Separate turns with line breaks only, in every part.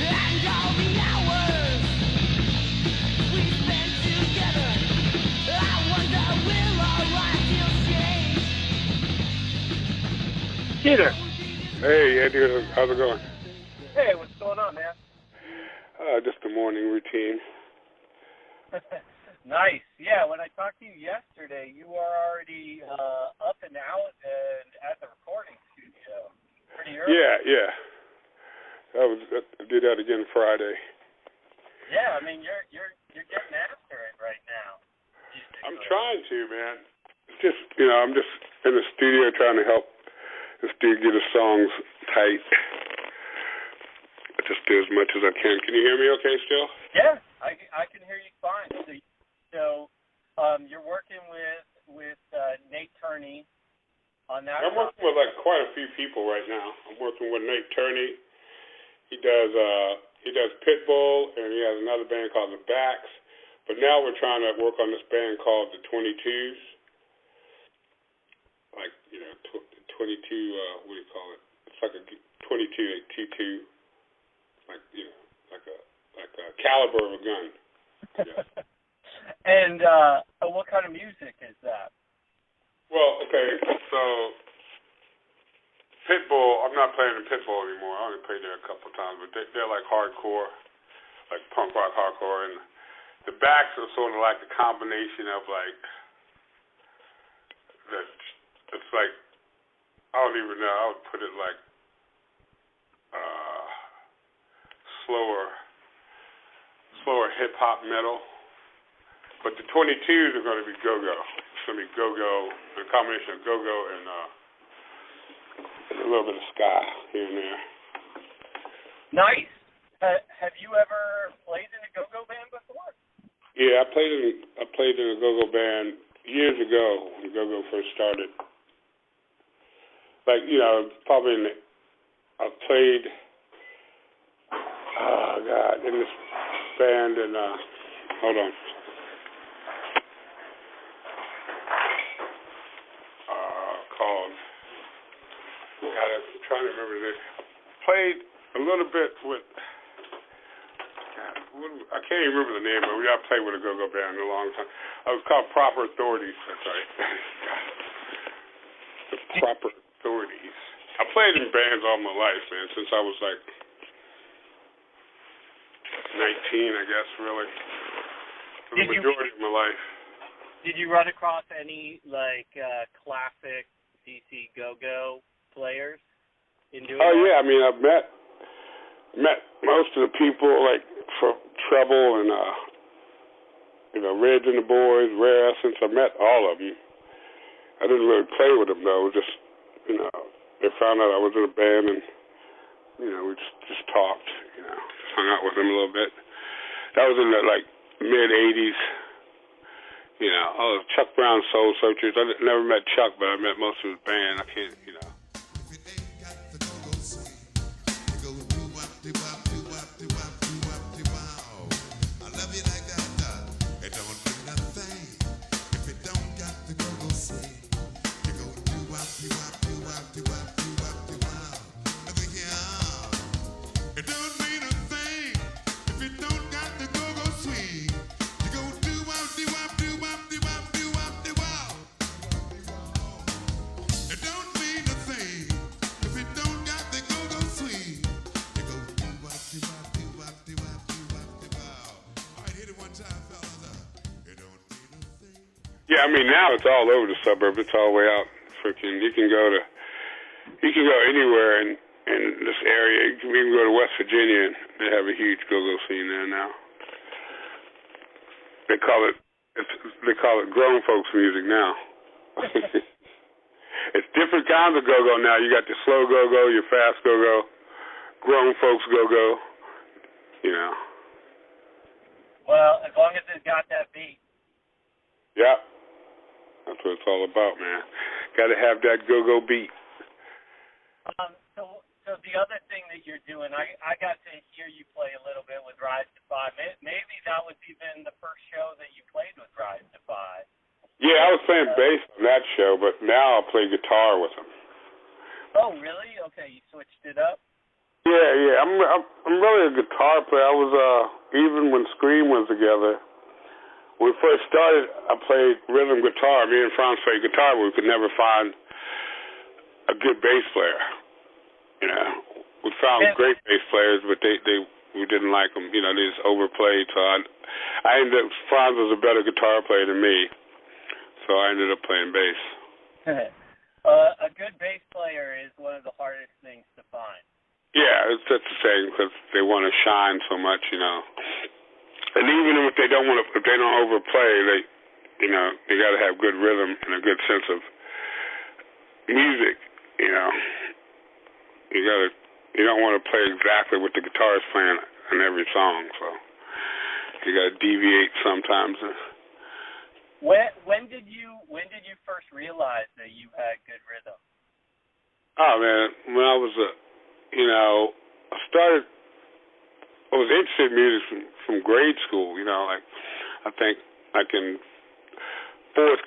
And all the hours we spent together, I wonder will our lives still change?
Skeeter.
Hey, Andy, how's it going?
Hey, what's going on, man?
Just the morning routine.
Nice. Yeah, when I talked to you yesterday, you were already up and out and at the recording studio pretty early.
Yeah. I did that again Friday.
Yeah, I mean you're getting after it right now.
I'm trying to, man. It's just I'm just in the studio trying to help this dude get his songs tight. I just do as much as I can. Can you hear me okay still?
Yeah, I can hear you fine. So you're working with Nate Turney on that.
I'm working with like quite a few people right now. I'm working with Nate Turney. He does Pitbull, and he has another band called The Backs. But now we're trying to work on this band called the 22s. Like 22. What do you call it? It's like a 22, like like a caliber of a gun. Yeah.
And what kind of music is that?
Well, okay, so Pitbull, I'm not playing in Pitbull anymore. I only played there a couple of times, but they're like hardcore, like punk rock hardcore, and the Backs are sort of like a combination of like it's like I don't even know. I would put it like slower hip hop metal. But the 22s are going to be go-go. It's going to be go-go, a combination of go-go and a little bit of ska here and there.
Nice. Have you ever played in a go-go band before?
Yeah, I played in a go-go band years ago when go-go first started. Like, probably I played, in this band and, hold on. I'm trying to remember this. I played a little bit with, I can't even remember the name, but I played with a go-go band in a long time. It was called Proper Authorities. That's right. The Proper Authorities. I played in bands all my life, man, since I was like 19, I guess, really. For the majority of my life.
Did you run across any, classic DC go-go players in doing that?
Yeah, I mean, I've met most of the people, like, from Treble and, Reds and the Boys, Rare Essence. I met all of them. I didn't really play with them, though. Just, they found out I was in a band, and, we just talked, just hung out with them a little bit. That was in the, mid-'80s. Chuck Brown Soul Searchers. I never met Chuck, but I met most of his band. I can't, Yeah, I mean, now it's all over the suburb. It's all the way out. Freaking, you can go anywhere in this area. You can even go to West Virginia, and they have a huge go-go scene there now. They call it grown folks music now. It's different kinds of go-go now. You got the slow go-go, your fast go-go, grown folks go-go.
Well, as long as it's got that beat.
Yeah. That's what it's all about, man. Got to have that go-go beat.
So the other thing that you're doing, I got to hear you play a little bit with Rise to 5. Maybe that was even the first show that you played with Rise to 5.
Yeah, I was playing bass on that show, but now I play guitar with them.
Oh, really? Okay, you switched it up?
Yeah. I'm really a guitar player. I was even when Scream was together. When we first started, I played rhythm guitar. Me and Franz played guitar, but we could never find a good bass player. You know, we found great bass players, but we didn't like them. You know, they just overplayed. So I ended up, Franz was a better guitar player than me, so I ended up playing bass.
A good bass player is one of the hardest things to find.
Yeah, that's the same because they want to shine so much, you know. And even if they don't overplay, they got to have good rhythm and a good sense of music, you know. You don't want to play exactly what the guitar is playing in every song, so you got to deviate sometimes.
When did you first realize that you had good rhythm?
Oh man, when I was I was interested in music from grade school. You know, like I think like in fourth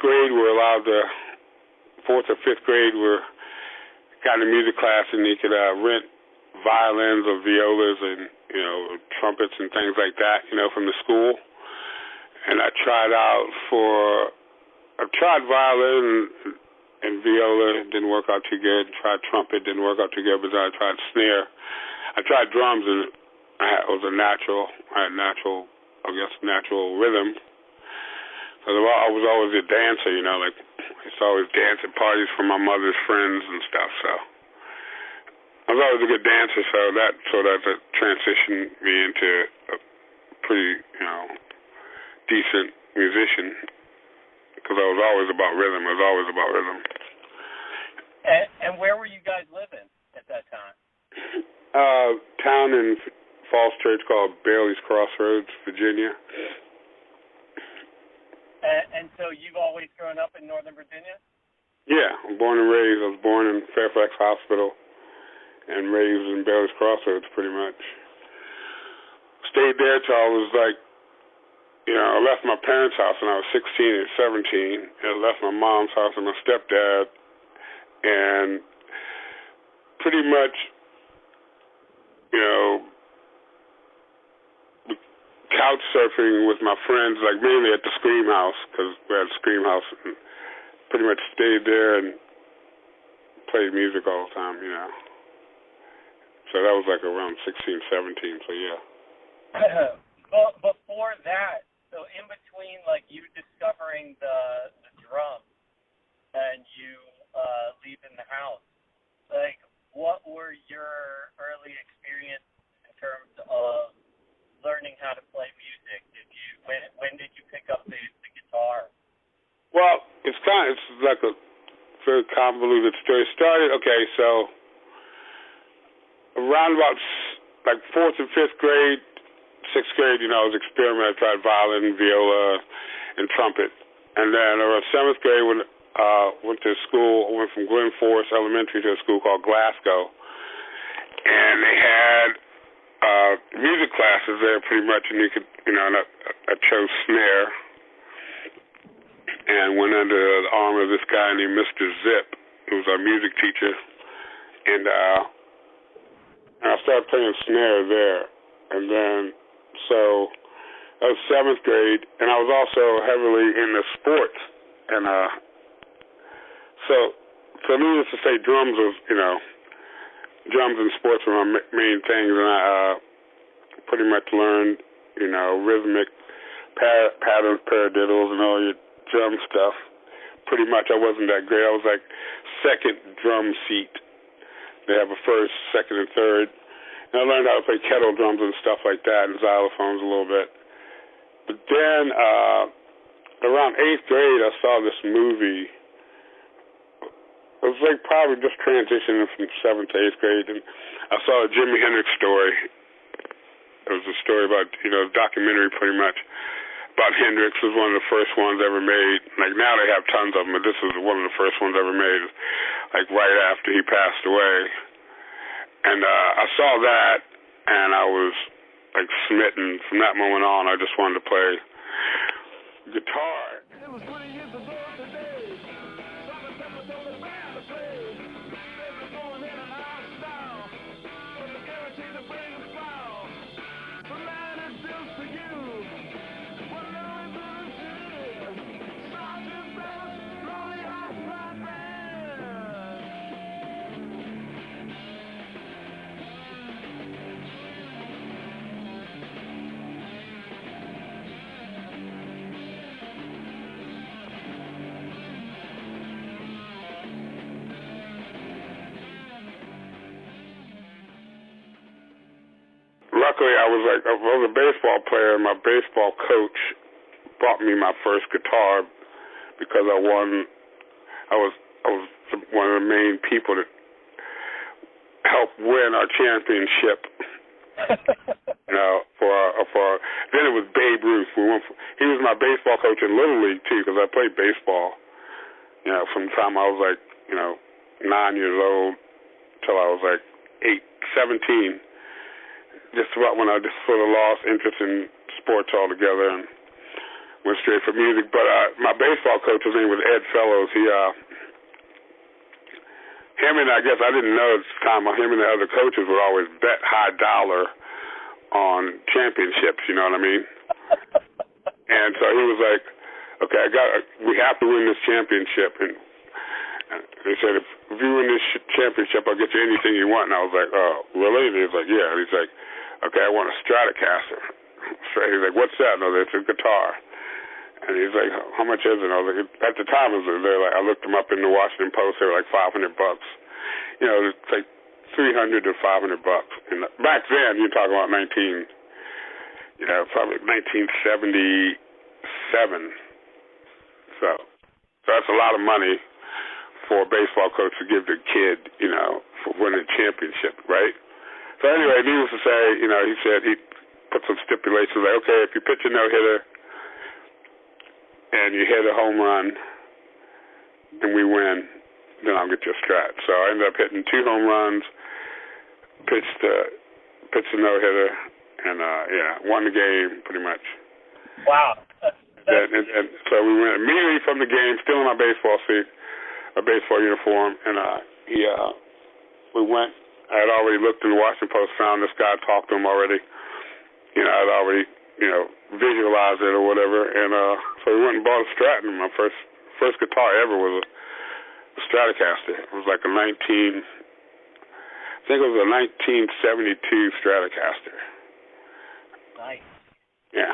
or fifth grade, we got in music class and you could rent violins or violas and trumpets and things like that. You know, from the school. And I tried violin and viola, didn't work out too good. Tried trumpet, didn't work out too good. But then I tried snare. I tried drums, and I had natural rhythm. I was always a dancer, you know, like I used to always dance at parties for my mother's friends and stuff. So I was always a good dancer. So that transitioned me into a pretty, decent musician because I was always about rhythm.
And where were you guys living at that time?
Town in Falls Church called Bailey's Crossroads, Virginia.
And so you've always grown up in Northern Virginia?
Yeah, I'm born and raised. I was born in Fairfax Hospital and raised in Bailey's Crossroads pretty much. Stayed there till I was like, I left my parents' house when I was 16 and 17, and left my mom's house and my stepdad, and pretty much, couch surfing with my friends, like mainly at the Scream House, because we had a Scream House, and pretty much stayed there and played music all the time, So that was like around 16, 17, so yeah.
Well, before that, so in between, like, you discovering the drum and you leaving the house, like, what were your early experiences in terms of learning how to play music? When did you pick up the guitar?
Well, it's like a very convoluted story. It started, so around about like fourth and fifth grade, sixth grade, I was experimenting. I tried violin, viola, and trumpet. And then around seventh grade, when went to school, I went from Glen Forest Elementary to a school called Glasgow, and they had music classes there pretty much, and you could, and I chose snare and went under the arm of this guy named Mr. Zip, who was our music teacher, and I started playing snare there, and then so that was seventh grade, and I was also heavily into sports, and so needless to say, drums and sports were my main things, and I pretty much learned, rhythmic patterns, paradiddles, and all your drum stuff. Pretty much, I wasn't that great. I was like second drum seat. They have a first, second, and third. And I learned how to play kettle drums and stuff like that, and xylophones a little bit. But then, around eighth grade, I saw this movie. It was like probably just transitioning from seventh to eighth grade, and I saw a Jimi Hendrix story. It was a story about, a documentary pretty much about Hendrix. It was one of the first ones ever made. Like now they have tons of them, but this was one of the first ones ever made, like right after he passed away. And I saw that, and I was like smitten. From that moment on, I just wanted to play guitar.
It was 20 years ago today. Something told the band to play. They were going in and out of style. But the guarantee to bring
luckily, I was a baseball player, and my baseball coach bought me my first guitar because I won. I was one of the main people that helped win our championship. For then it was Babe Ruth. He was my baseball coach in Little League too, because I played baseball. From the time I was 9 years old till I was 17. Just about when I just sort of lost interest in sports altogether and went straight for music. But my baseball coach, his name was Ed Fellows. Him and I guess I didn't know at the time, him and the other coaches would always bet high dollar on championships, you know what I mean? And so he was like, okay, we have to win this championship. And they said, if you win this championship, I'll get you anything you want. And I was like, oh, really? And he was like, yeah. And he's like, okay, I want a Stratocaster. So he's like, what's that? No, it's a guitar. And he's like, how much is it? And I was like, at the time, I looked them up in the Washington Post. They were like $500. It's like $300 to $500. And back then, you're talking about probably 1977. So that's a lot of money for a baseball coach to give the kid, for winning a championship, right? So anyway, needless to say, he said he put some stipulations like, okay, if you pitch a no-hitter and you hit a home run and we win, then I'll get you a Strat. So I ended up hitting 2 home runs, pitched a no-hitter, and won the game pretty much.
Wow.
And so we went immediately from the game, still in my baseball uniform, and we went. I had already looked in the Washington Post, found this guy, talked to him already. I'd already, visualized it or whatever, and so we went and bought a Strat, and my first guitar ever was a Stratocaster. It was like a 1972 Stratocaster.
Nice.
Yeah.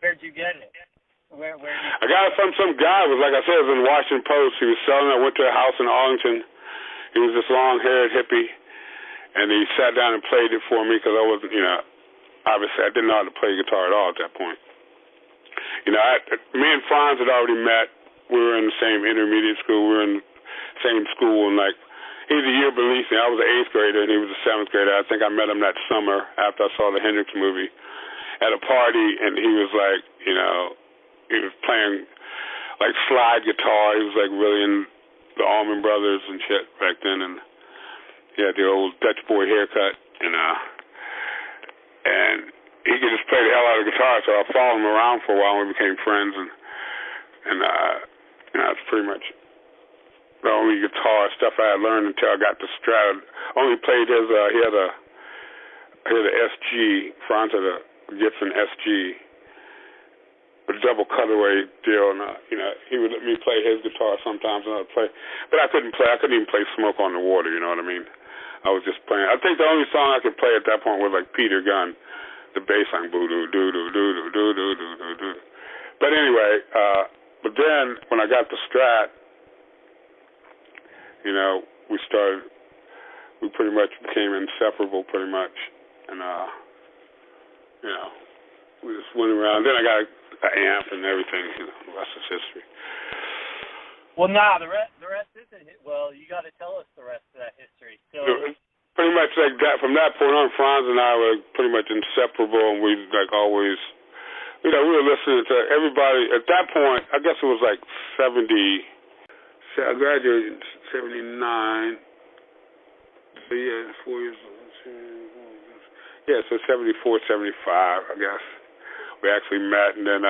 Where'd you get it? Where
I got it from some guy. It was like I said, it was in the Washington Post. He was selling it. I went to a house in Arlington. He was this long-haired hippie, and he sat down and played it for me because I wasn't, obviously I didn't know how to play guitar at all at that point. Me and Franz had already met. We were in the same intermediate school. We were in the same school, and he was a year beneath me. I was an 8th grader, and he was a 7th grader. I think I met him that summer after I saw the Hendrix movie at a party, and he was he was playing slide guitar. He was really in the Allman Brothers and shit back then, and he had the old Dutch boy haircut, and he could just play the hell out of the guitar. So I followed him around for a while, and we became friends, and that's pretty much the only guitar stuff I had learned until I got the Strat. Only played his. He had a SG. Franz had a Gibson SG, a double cutaway deal, and he would let me play his guitar sometimes, and I'd play, but I couldn't play. I couldn't even play "Smoke on the Water." You know what I mean? I was just playing. I think the only song I could play at that point was Peter Gunn, the bass line, boo doo doo doo doo doo doo doo doo doo. But anyway, but then when I got the Strat, we pretty much became inseparable, pretty much, and we just went around. Then I got an amp and everything. The rest is history.
Well, the rest isn't. Well, you got to tell us the rest of that history. So
pretty much like that. From that point on, Franz and I were pretty much inseparable, and we always, we were listening to everybody. At that point, I guess it was 70. I graduated in 79. So yeah, 4 years old. Yeah, so 74, 75, I guess. We actually met, and then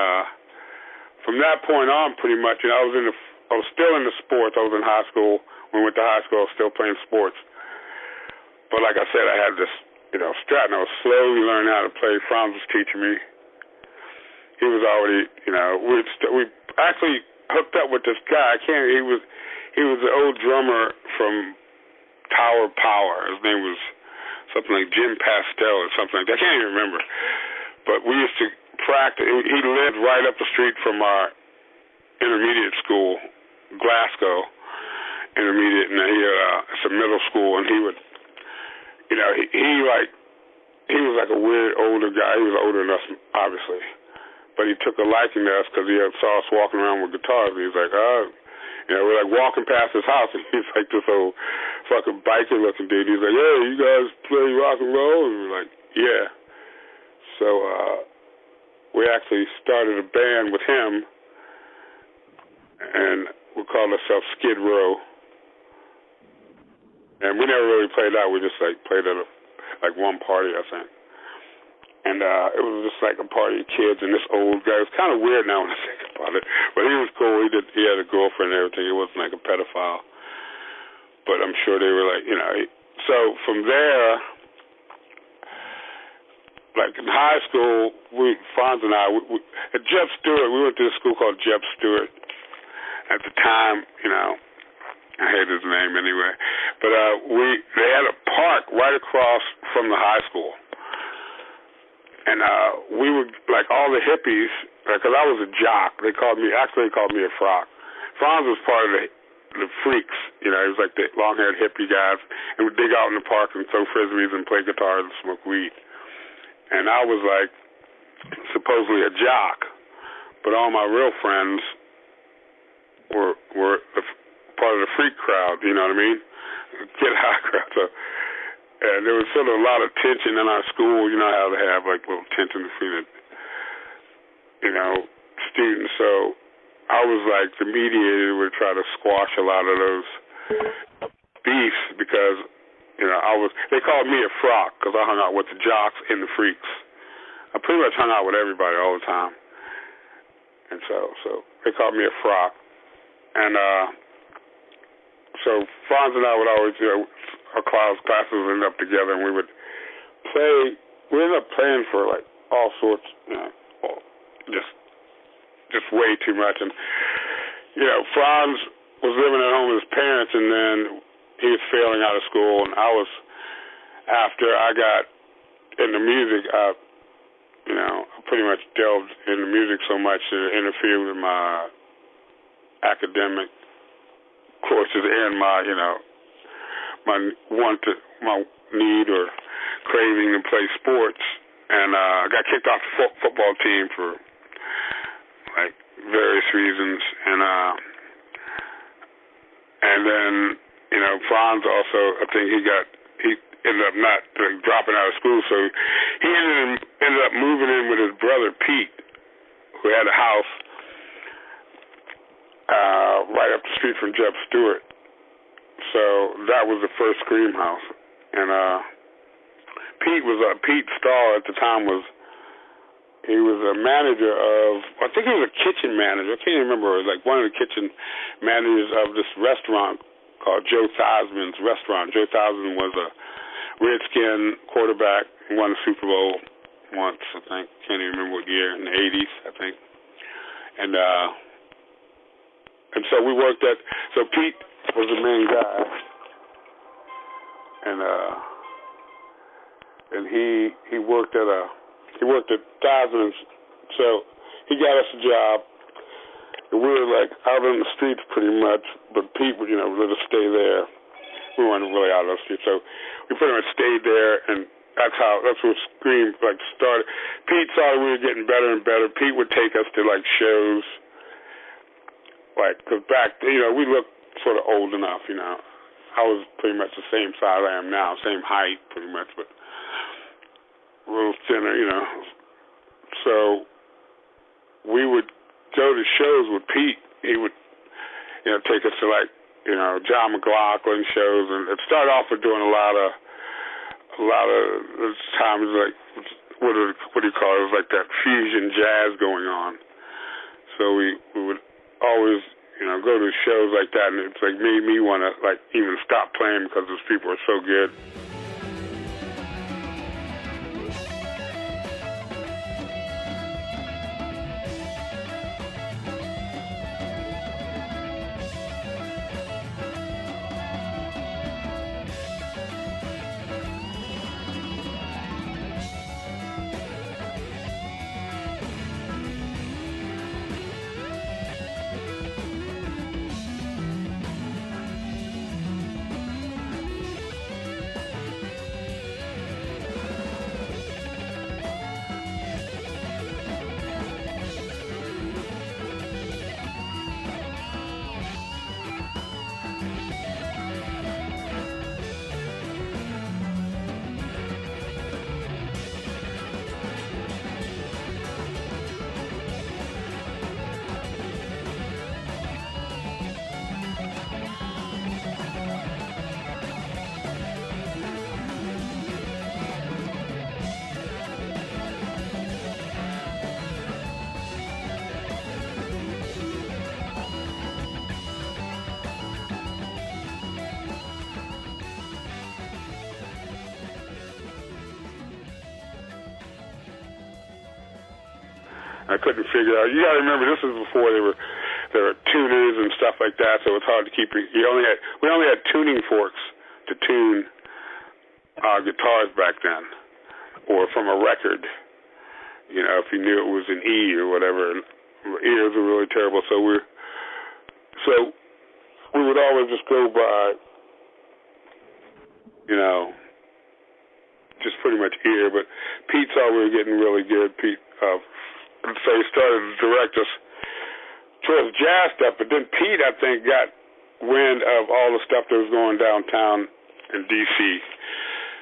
from that point on, pretty much, I was still in the sports. I was in high school. When we went to high school, I was still playing sports. But like I said, I had this, Strat, and I was slowly learning how to play. Franz was teaching me. He was already, we actually hooked up with this guy. He was the old drummer from Tower Power. His name was something like Jim Pastel or something like that. I can't even remember. But we used to practice. He lived right up the street from our intermediate school, Glasgow Intermediate, and it's a middle school, and he would, he he was like a weird older guy. He was older than us, obviously. But he took a liking to us because he saw us walking around with guitars. And he's like, we're like walking past his house, and he's like this old fucking biker-looking dude. He's like, hey, you guys play rock and roll? And we're like, yeah. So we actually started a band with him, and we called ourselves Skid Row. And we never really played out. We just like played at one party, I think. And it was just like a party of kids and this old guy. It was kind of weird now when I think about it, but he was cool. He had a girlfriend and everything. He wasn't like a pedophile, but I'm sure they were like, So from there, like in high school, Franz and I, at Jeff Stewart, we went to a school called Jeff Stewart. At the time, I hate his name anyway, but they had a park right across from the high school, and we would, like, all the hippies, because I was a jock. They called me a frock. Franz was part of the freaks, he was like the long-haired hippie guys, and would dig out in the park and throw frisbees and play guitars and smoke weed. And I was like supposedly a jock, but all my real friends were part of the freak crowd, you know what I mean? Get high crowd. So, and there was sort of a lot of tension in our school, how they have like little tension between the, students. So I was like the mediator would try to squash a lot of those beefs because, they called me a frock because I hung out with the jocks and the freaks. I pretty much hung out with everybody all the time. And so they called me a frock. And so Franz and I would always, our classes would end up together, and we would play. We ended up playing for like all sorts, just way too much. And Franz was living at home with his parents, and then he was failing out of school. And after I got into music, I pretty much delved into music so much that it interfered with my academic courses and my need or craving to play sports, and I got kicked off the football team for like various reasons, and then Franz also, I think he ended up not like, dropping out of school, so he ended up moving in with his brother Pete, who had a house right up the street from Jeff Stewart. So that was the first Scream house. And Pete Stahl at the time was a manager of, I think he was a kitchen manager. I can't even remember. It was like one of the kitchen managers of this restaurant called Joe Theismann's restaurant. Joe Theismann was a Redskin quarterback, won the Super Bowl once, I think. Can't even remember what year, in the 80s, I think. And so we worked so Pete was the main guy, and he worked at Thompson's, so he got us a job, and we were like out on the streets pretty much, but Pete would, let us stay there. We weren't really out on the streets, so we pretty much stayed there, and that's where Scream like started. Pete saw that we were getting better and better. Pete would take us to like shows. Like, because back, we looked sort of old enough, I was pretty much the same size I am now, same height pretty much, but a little thinner, So we would go to shows with Pete. He would, take us to like, John McLaughlin shows, and it started off with doing a lot of times like, what do you call it? It was like that fusion jazz going on. So we would always, go to shows like that, and it's like made me want to like even stop playing because those people are so good. I couldn't figure out. You got to remember, this was before there were tuners and stuff like that, so it's hard to keep. We only had tuning forks to tune our guitars back then, or from a record. You know, if you knew it was an E or whatever. Ears were really terrible, so we would always just go by, you know, just pretty much ear. But Pete saw we were getting really good. Pete, so he started to direct us towards jazz stuff. But then Pete, I think, got wind of all the stuff that was going downtown in D.C.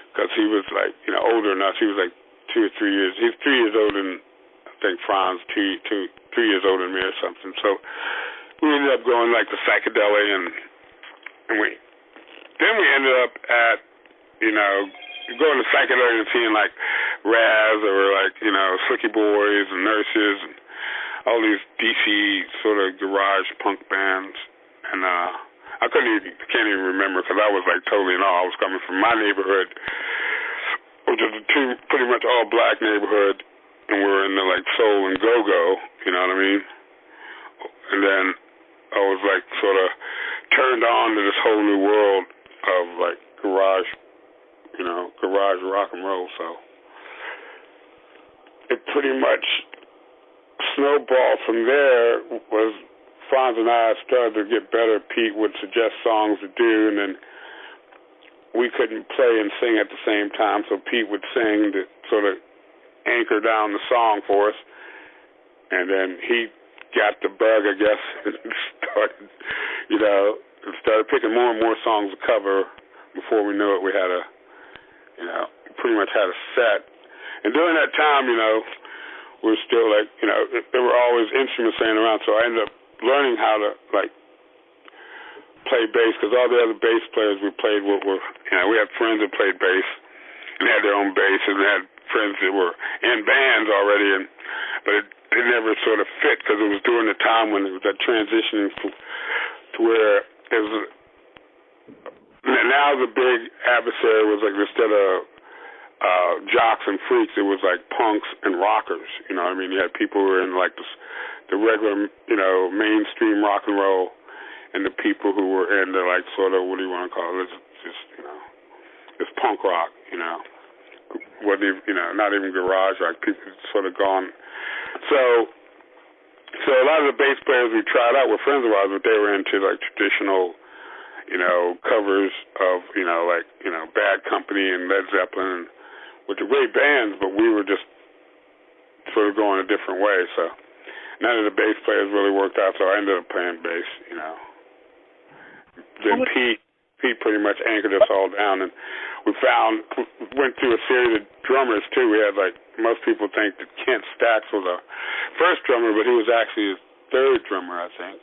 because he was like, you know, older than us. He was like 2 or 3 years. He's 3 years older than I think Franz, 3 years older than me or something. So we ended up going like to psychedelic, and we ended up at, you know, going to psychedelic and seeing like Raz or like, you know, Slicky Boys and Nurses and all these DC sort of garage punk bands. And I can't even remember because I was like totally in awe. I was coming from my neighborhood, which is a pretty much all black neighborhood, and we were in the like soul and go-go, you know what I mean? And then I was like sort of turned on to this whole new world of like garage rock and roll. So it pretty much snowballed from there. Was Franz and I started to get better. Pete would suggest songs to do, and then we couldn't play and sing at the same time, so Pete would sing to sort of anchor down the song for us, and then he got the bug, I guess, and started picking more and more songs to cover. Before we knew it, we had pretty much had a set. And during that time, you know, we were still like, you know, there were always instruments laying around, so I ended up learning how to, like, play bass, because all the other bass players we played with were, you know, we had friends that played bass and had their own bass, and we had friends that were in bands already, but it never sort of fit because it was during the time when it was that transitioning to where it was. Now the big adversary was like, instead of jocks and freaks, it was like punks and rockers. You know what I mean? You had people who were in like the regular, you know, mainstream rock and roll, and the people who were into like sort of, what do you want to call it? Just, you know, it's punk rock, you know. Wasn't even, you know, not even garage rock. People sort of gone. So a lot of the bass players we tried out were friends of ours, but they were into like traditional, you know, covers of, you know, like, you know, Bad Company and Led Zeppelin, which are great bands, but we were just sort of going a different way. So none of the bass players really worked out, so I ended up playing bass, you know. Then Pete pretty much anchored us all down, and we went through a series of drummers too. We had like, most people think that Kent Stacks was our first drummer, but he was actually his third drummer, I think.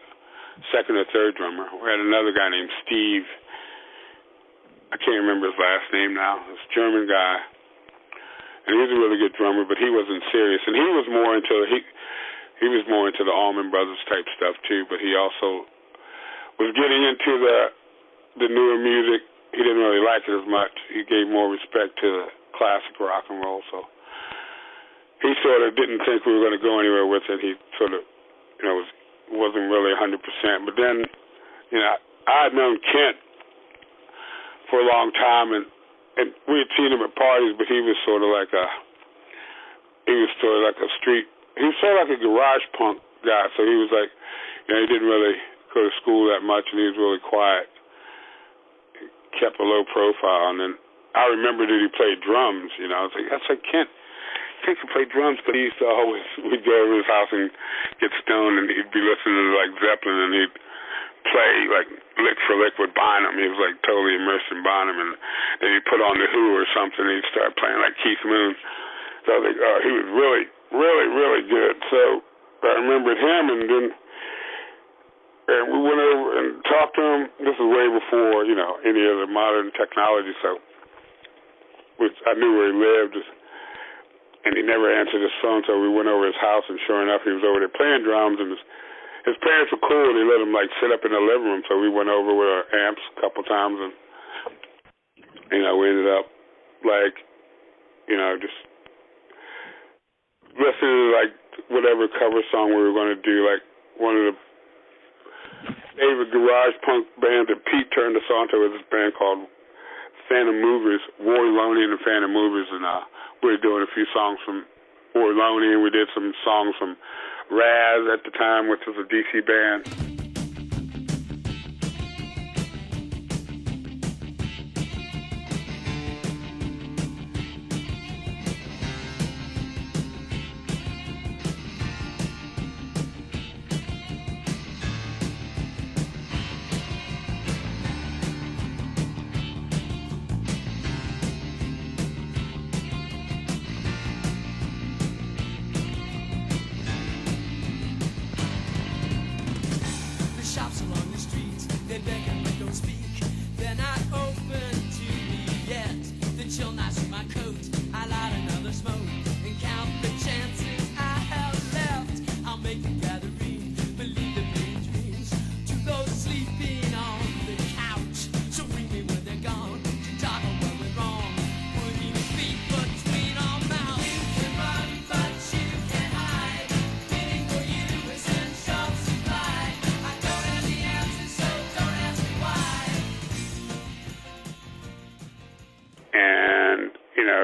Second or third drummer. We had another guy named Steve. I can't remember his last name now. This German guy, and he was a really good drummer, but he wasn't serious, and he was more into the Allman Brothers type stuff too. But he also was getting into the newer music. He didn't really like it as much. He gave more respect to the classic rock and roll, so he sort of didn't think we were going to go anywhere with it. He sort of, you know, wasn't really 100%. But then, you know, I had known Kent for a long time, and we had seen him at parties, but he was sort of like a street, he was sort of like a garage punk guy, so he was like, you know, he didn't really go to school that much, and he was really quiet. Kept a low profile, and then I remember that he played drums. You know, I was like, Kent can play drums, but he used to always, we'd go over his house and get stoned, and he'd be listening to like Zeppelin, and he'd play like lick for lick with Bonham. He was like totally immersed in Bonham, and then he'd put on the Who or something, and he'd start playing like Keith Moon. So I was like, oh, he was really, really, really good. So I remembered him, and then. And we went over and talked to him. This is way before, you know, any other modern technology, so I knew where he lived, and he never answered his phone, so we went over his house, and sure enough, he was over there playing drums, and his parents were cool. They let him, like, sit up in the living room, so we went over with our amps a couple times, and, you know, we ended up, like, you know, just listening to, like, whatever cover song we were going to do. Like one of the favorite garage punk bands that Pete turned us on to was this band called Phantom Movers, Roy Loney and the Phantom Movers, and we were doing a few songs from Roy Loney, and we did some songs from Raz at the time, which was a DC band.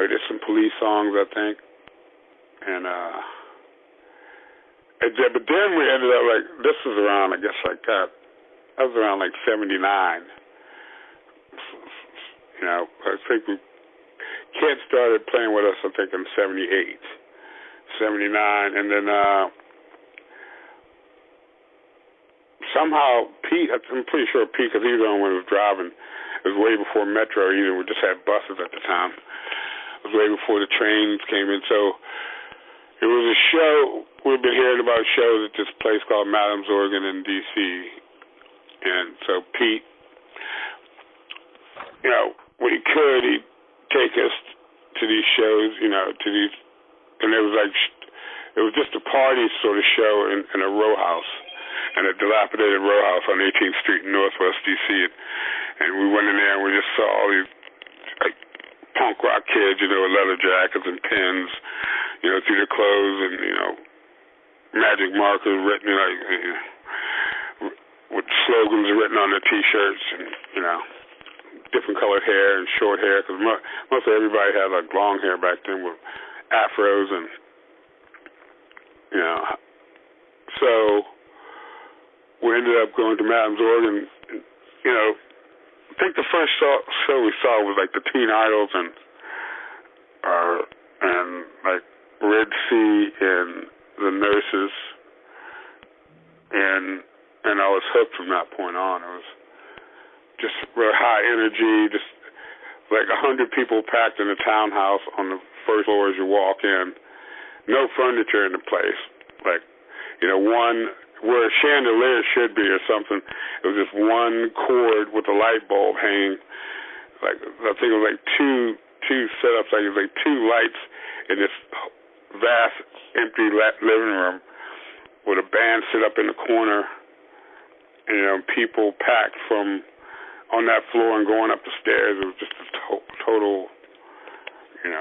There's some Police songs, I think, and but then we ended up like, this was around, I guess, like that was around like 79. I think kids started playing with us, I think, in 78, 79, and then somehow Pete, I'm pretty sure Pete, because he was the one who was driving, it was way before Metro either, we just had buses at the time. It was way before the trains came in, so it was a show. We've been hearing about shows at this place called Madam's Organ in D.C., and so Pete, when he could, he'd take us to these shows, to these, and it was just a party sort of show in a row house, in a dilapidated row house on 18th Street in Northwest D.C., and we went in there and we just saw all these punk rock kids, with leather jackets and pins, through their clothes, and, magic markers written, with slogans written on their T-shirts, and, different colored hair and short hair, because most everybody had, like, long hair back then with afros, and, so we ended up going to Madam's Organ, and, I think the first show we saw was like the Teen Idols and like Red Sea and the Nurses, and I was hooked from that point on. It was just real high energy, just like 100 people packed in a townhouse on the first floor as you walk in. No furniture in the place, like one where a chandelier should be or something. It was just one cord with a light bulb hanging. Like, I think it was like two setups. Like, it was like two lights in this vast empty living room with a band sit up in the corner, and people packed from on that floor and going up the stairs. It was just a total, it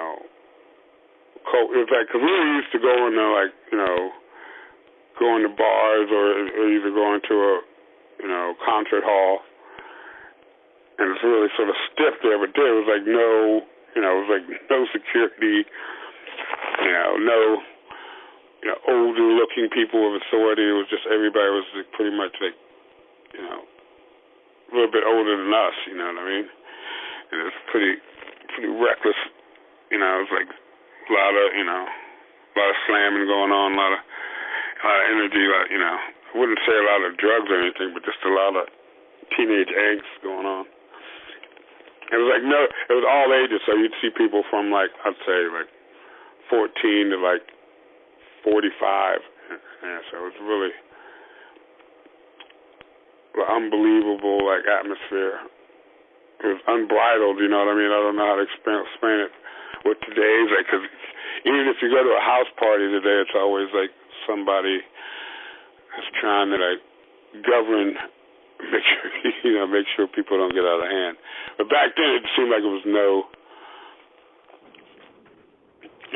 was like, because we were used to going to going to bars or either going to a, concert hall, and it's really sort of stiff there, but there was like no, it was like no security, no, older looking people with authority. It was just everybody was like pretty much like, a little bit older than us, you know what I mean? And it was pretty reckless, it was like a lot of slamming going on, a lot of energy, I wouldn't say a lot of drugs or anything, but just a lot of teenage angst going on. It was like, it was all ages, so you'd see people from like, I'd say like 14 to like 45, so it was really unbelievable, like, atmosphere. It was unbridled, you know what I mean? I don't know how to explain it with today's, like, because even if you go to a house party today, it's always like somebody is trying to like govern, make sure people don't get out of hand. But back then, it seemed like there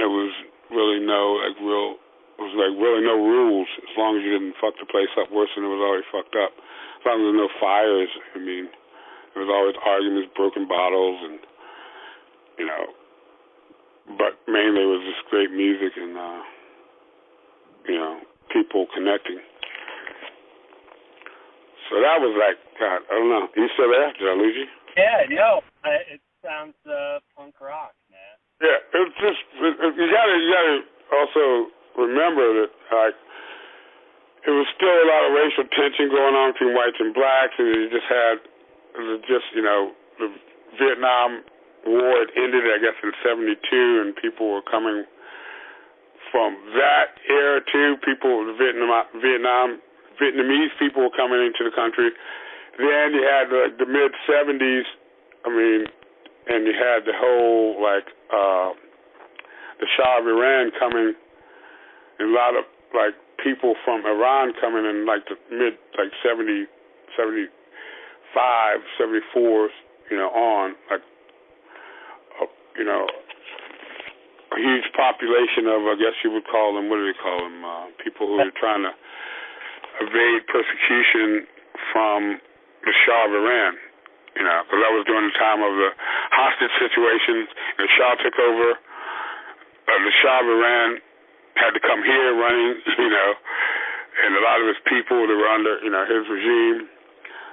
was really no like real was like really no rules as long as you didn't fuck the place up worse than it was already fucked up. As long as there were no fires, I mean, there was always arguments, broken bottles, and, you know, but mainly it was just great music and, you know, people connecting. So that was like, God, I don't know. You still there? Did I lose you?
Yeah, no, it sounds punk rock, man.
Yeah, it's just, you gotta also remember that, like, it was still a lot of racial tension going on between whites and blacks, and you just had, you know, the Vietnam War had ended, I guess, in 1972, and people were coming from that era too. People, Vietnamese people were coming into the country. Then you had the mid-'70s, I mean, and you had the whole, like, the Shah of Iran coming, and a lot of, like, people from Iran coming in, like, the mid-'70s, 75, 74, you know, on, like, you know, a huge population of, I guess you would call them, what do they call them, people who are trying to evade persecution from the Shah of Iran, you know, because that was during the time of the hostage situation. The Shah took over. The Shah of Iran had to come here running, you know, and a lot of his people that were under, you know, his regime.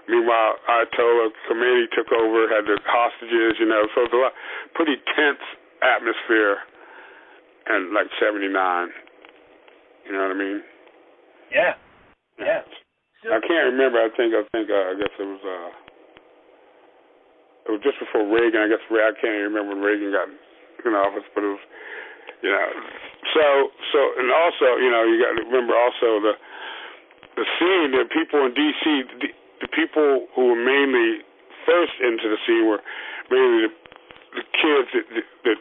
Meanwhile, Ayatollah Khomeini took over, had the hostages, you know, so it was a lot, pretty tense atmosphere in, like, 79. You know what I mean?
Yeah. Yeah.
I can't remember. I guess it was just before Reagan. I can't even remember when Reagan got in office, but it was, you know. So, and also, you know, you got to remember also the scene. The people in D.C. The people who were mainly first into the scene were mainly the kids, the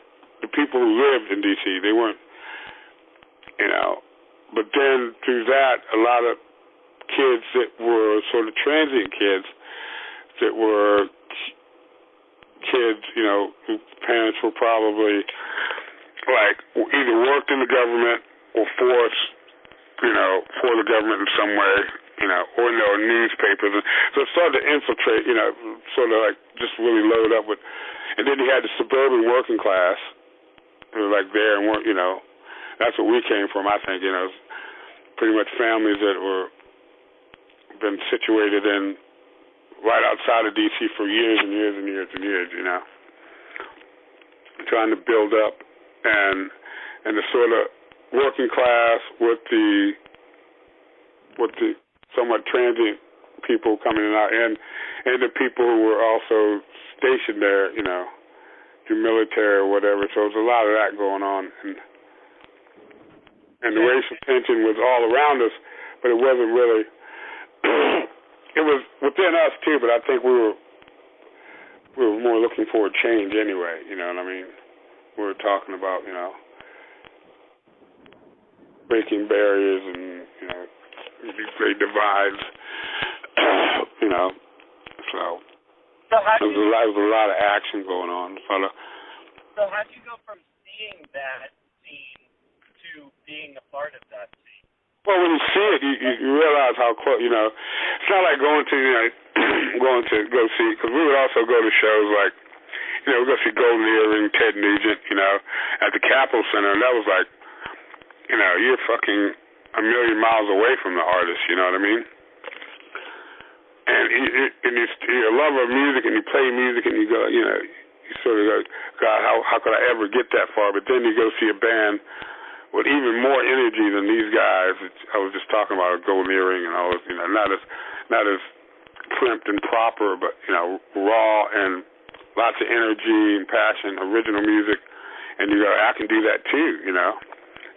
people who lived in D.C. They weren't, you know. But then through that, a lot of kids that were sort of transient kids, that were kids, you know, whose parents were probably, like, either worked in the government or forced, you know, for the government in some way, you know, or in their newspapers. So it started to infiltrate, you know, sort of like just really load up with, and then you had the suburban working class, who were like there and weren't, you know, that's where we came from, I think, you know, pretty much families that were been situated in right outside of D.C. for years and years and years and years, you know, trying to build up and the sort of working class with the somewhat transient people coming in and out, and the people who were also stationed there, you know, the military or whatever. So there's a lot of that going on, and the racial tension was all around us, but it wasn't really. It was within us too, but I think we were more looking for a change anyway. You know what I mean? We were talking about, you know, breaking barriers and, you know, these great divides. You know, so there was a lot of action going on.
So how do you go from seeing that scene to being a part of that scene?
Well, when you see it, you realize how close, you know, it's not like going to, you know, going to go see, because we would also go to shows like, you know, we go see Golden Earring, Ted Nugent, you know, at the Capitol Center, and that was like, you know, you're fucking a million miles away from the artist, you know what I mean? And you're a lover of music, and you play music, and you go, you know, you sort of go, God, how could I ever get that far? But then you go see a band with even more energy than these guys. I was just talking about a Golden Earring and all this, you know, not as crimped and proper, but, you know, raw and lots of energy and passion, original music, and you go, I can do that too, you know,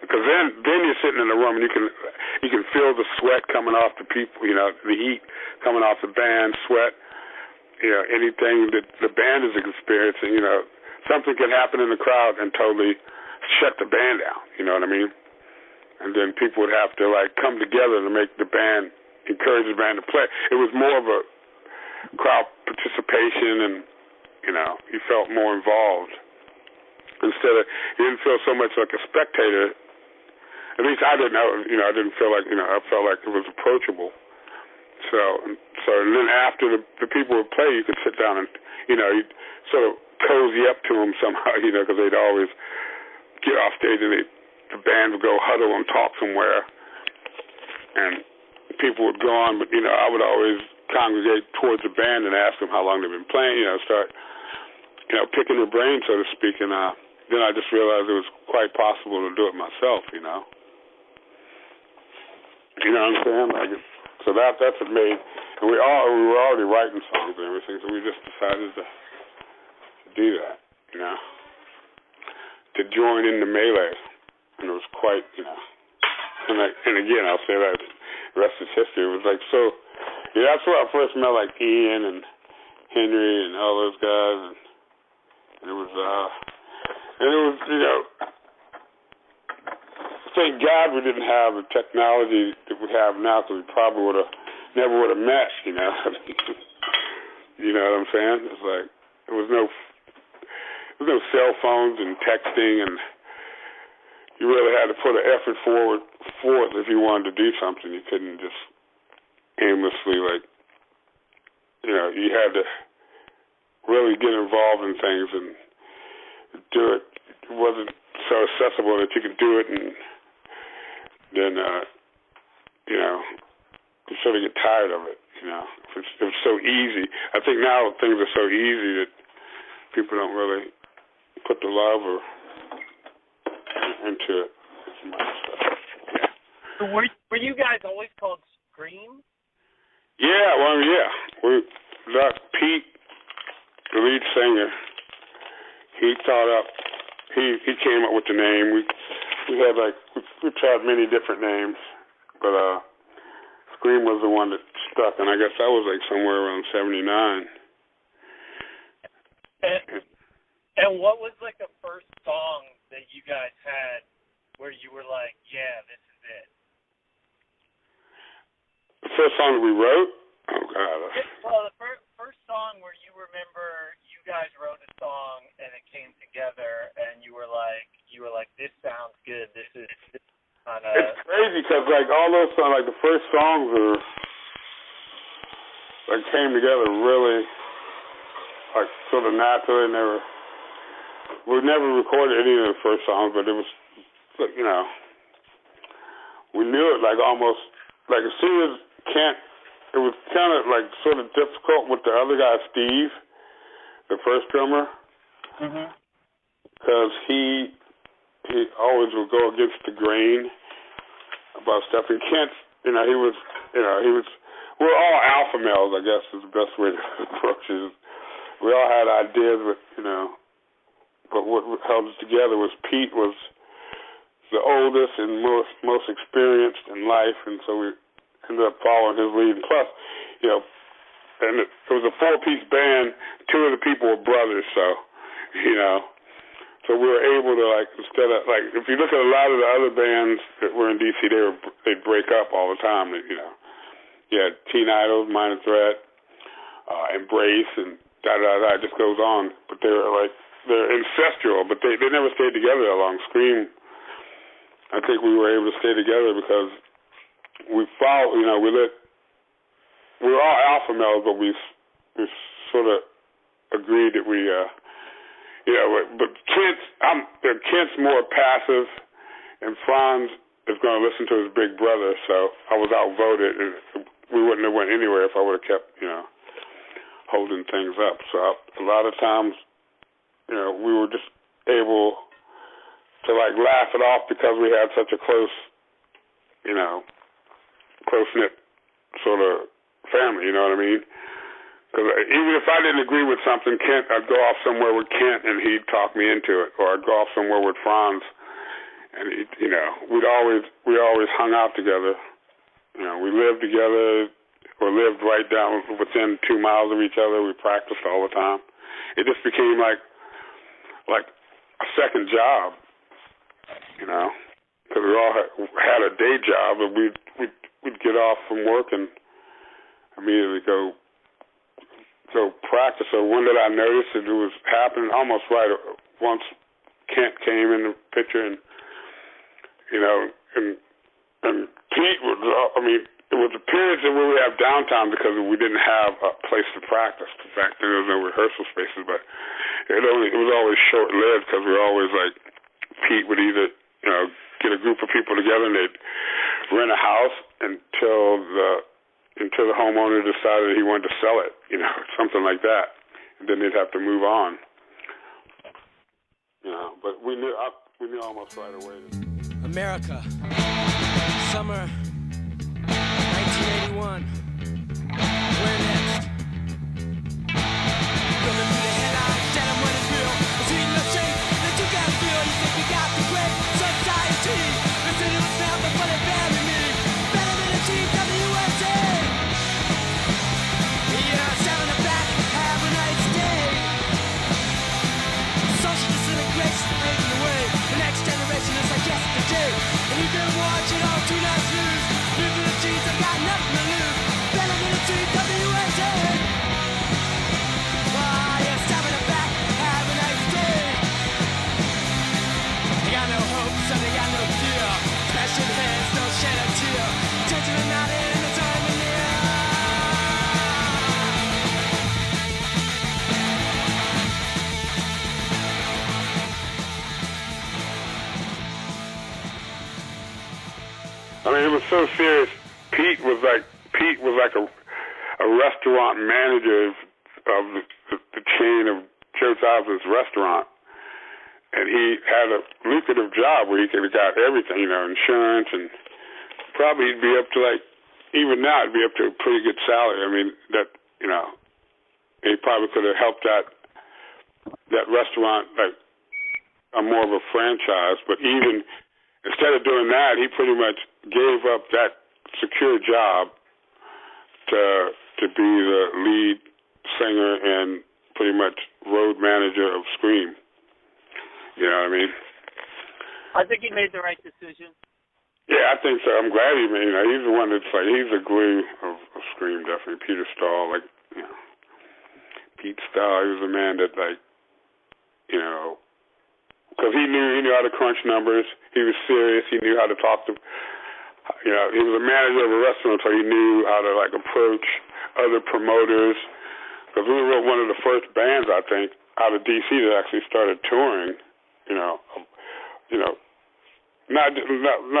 because then you're sitting in the room and you can feel the sweat coming off the people, you know, the heat coming off the band, sweat, you know, anything that the band is experiencing, you know, something can happen in the crowd and totally shut the band down, you know what I mean? And then people would have to, like, come together to make the band, encourage the band to play. It was more of a crowd participation, and, you know, you felt more involved. You didn't feel so much like a spectator At least I didn't know. I didn't feel like I felt like it was approachable. So and then after the people would play, you could sit down and you'd sort of cozy up to them somehow, because they'd always get off stage and the band would go huddle and talk somewhere, and people would go on. But I would always congregate towards the band and ask them how long they've been playing. Start picking their brain, so to speak, and then I just realized it was quite possible to do it myself. You know what I'm saying? So that's what made, and we were already writing songs and everything, so we just decided to do that, to join in the melee, and it was quite, and again, I'll say that the rest is history. It was like so. That's where I first met like Ian and Henry and all those guys, and it was, thank God we didn't have the technology that we have now, because we probably never would have met, You know what I'm saying? It's like there was no cell phones and texting, and you really had to put an effort forth if you wanted to do something. You couldn't just aimlessly, you had to really get involved in things and do it. It wasn't so accessible that you could do it, and then, you sort of get tired of it, It was so easy. I think now things are so easy that people don't really put the love into it as much. Yeah.
So were you guys always called Scream?
Yeah, Pete, the lead singer, he came up with the name. We had we tried many different names, but Scream was the one that stuck, and I guess that was somewhere around 79.
And what was the first song that you guys had where you were like, yeah, this is it?
The first song that we wrote? Oh, God.
Well, the first song where you remember you guys wrote a song and it came together and you were like, this sounds good. This is kind of.
It's crazy because all those songs, the first songs were came together really sort of naturally, and we never recorded any of the first songs, but it was we knew it almost as soon as Kent. It was kind of sort of difficult with the other guy, Steve, the first drummer, because he always would go against the grain about stuff. And Kent, he was, we're all alpha males, I guess is the best way to approach it. We all had ideas, but what held us together was Pete was the oldest and most experienced in life, and so we ended up following his lead. And plus, and it was a 4-piece band. 2 of the people were brothers, so so we were able to instead of if you look at a lot of the other bands that were in DC, they'd break up all the time. You had Teen Idols, Minor Threat, Embrace, and it just goes on. But they're ancestral, but they never stayed together that long. Scream, I think we were able to stay together because we followed, we were all alpha males, but we sort of agreed that we, but Kent's more passive, and Franz is going to listen to his big brother, so I was outvoted, and we wouldn't have went anywhere if I would have kept, holding things up. So a lot of times, we were just able to laugh it off because we had such a close knit sort of family, you know what I mean? Because even if I didn't agree with something, I'd go off somewhere with Kent and he'd talk me into it, or I'd go off somewhere with Franz, and we always hung out together. We lived together, or lived right down within 2 miles of each other. We practiced all the time. It just became like a second job, because we all had a day job, and we'd get off from work and immediately go practice. So one that I noticed that it was happening almost right once Kent came in the picture, and and Pete was, it was a period where we have downtime because we didn't have a place to practice. In fact, there was no rehearsal spaces, but it was always short-lived because we were always like, Pete would either, get a group of people together and they'd rent a house until the homeowner decided he wanted to sell it, something like that. And then they'd have to move on. But we knew almost right away.
America, summer 1981. Where next? Gonna be the headline, tell them what is real. It's eating the shape that you gotta feel. You think we got the great society. Listen to us now before they bury me. Better than the GWSA. Yeah, stab in the back, have a nice day. Social disintegration fading away. The next generation is like yesterday. And you can watch it all too nice news. Live in the G's, I've got nothing to lose. Better than the GWSA. Ah, yeah, stab in the back, have a nice day. They got no hope, so they got no fear. Passion hands, no shed a tear. Changing the night and the time in the air.
It was so serious. Pete was like a restaurant manager of the chain of Joe Thompson's restaurant, and he had a lucrative job where he could have got everything, insurance, and probably he'd be up to even now it'd be up to a pretty good salary. He probably could have helped that restaurant more of a franchise, but even instead of doing that, he pretty much gave up that secure job to be the lead singer and pretty much road manager of Scream. You know what I mean?
I think he made the right decision.
Yeah, I think so. I'm glad he made it. He's the one that's he's the glue of Scream, definitely. Peter Stahl, Pete Stahl, he was the man that, because he knew how to crunch numbers. He was serious. He knew how to talk to, he was a manager of a restaurant, so he knew how to, approach other promoters. Because we were one of the first bands, I think, out of D.C. that actually started touring, Not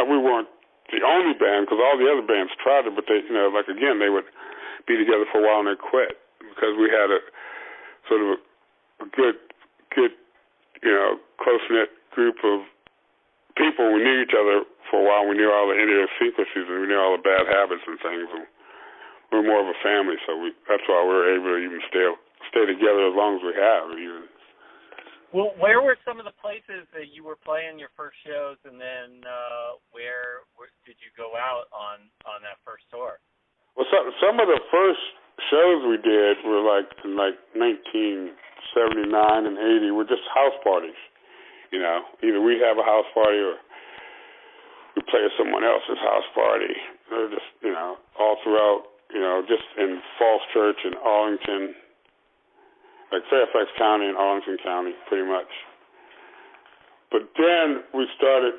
we weren't the only band, because all the other bands tried it, but they, again, they would be together for a while and they quit because we had a sort of a good, close-knit group of people. We knew each other for a while. We knew all the idiosyncrasies and we knew all the bad habits and things. And we're more of a family, so that's why we were able to even stay together as long as we have. Even.
Well, where were some of the places that you were playing your first shows, and then where did you go out on that first tour?
Well, some of the first shows we did were in 1979 and 80 were just house parties. Either we'd have a house party or we'd play at someone else's house party. They're just, all throughout, just in Falls Church and Arlington, Fairfax County and Arlington County, pretty much. But then we started,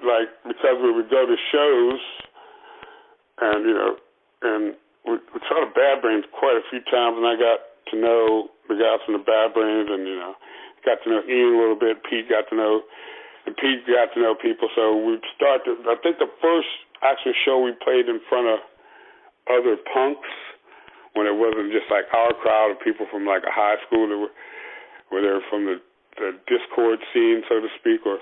because we would go to shows and, and we tried to Bad Brains quite a few times, and I got to know the guys from the Bad Brains and, got to know Ian a little bit. Pete got to know people. So we started, I think the first actual show we played in front of other punks, when it wasn't just our crowd of people from a high school that were there from the Discord scene, so to speak, or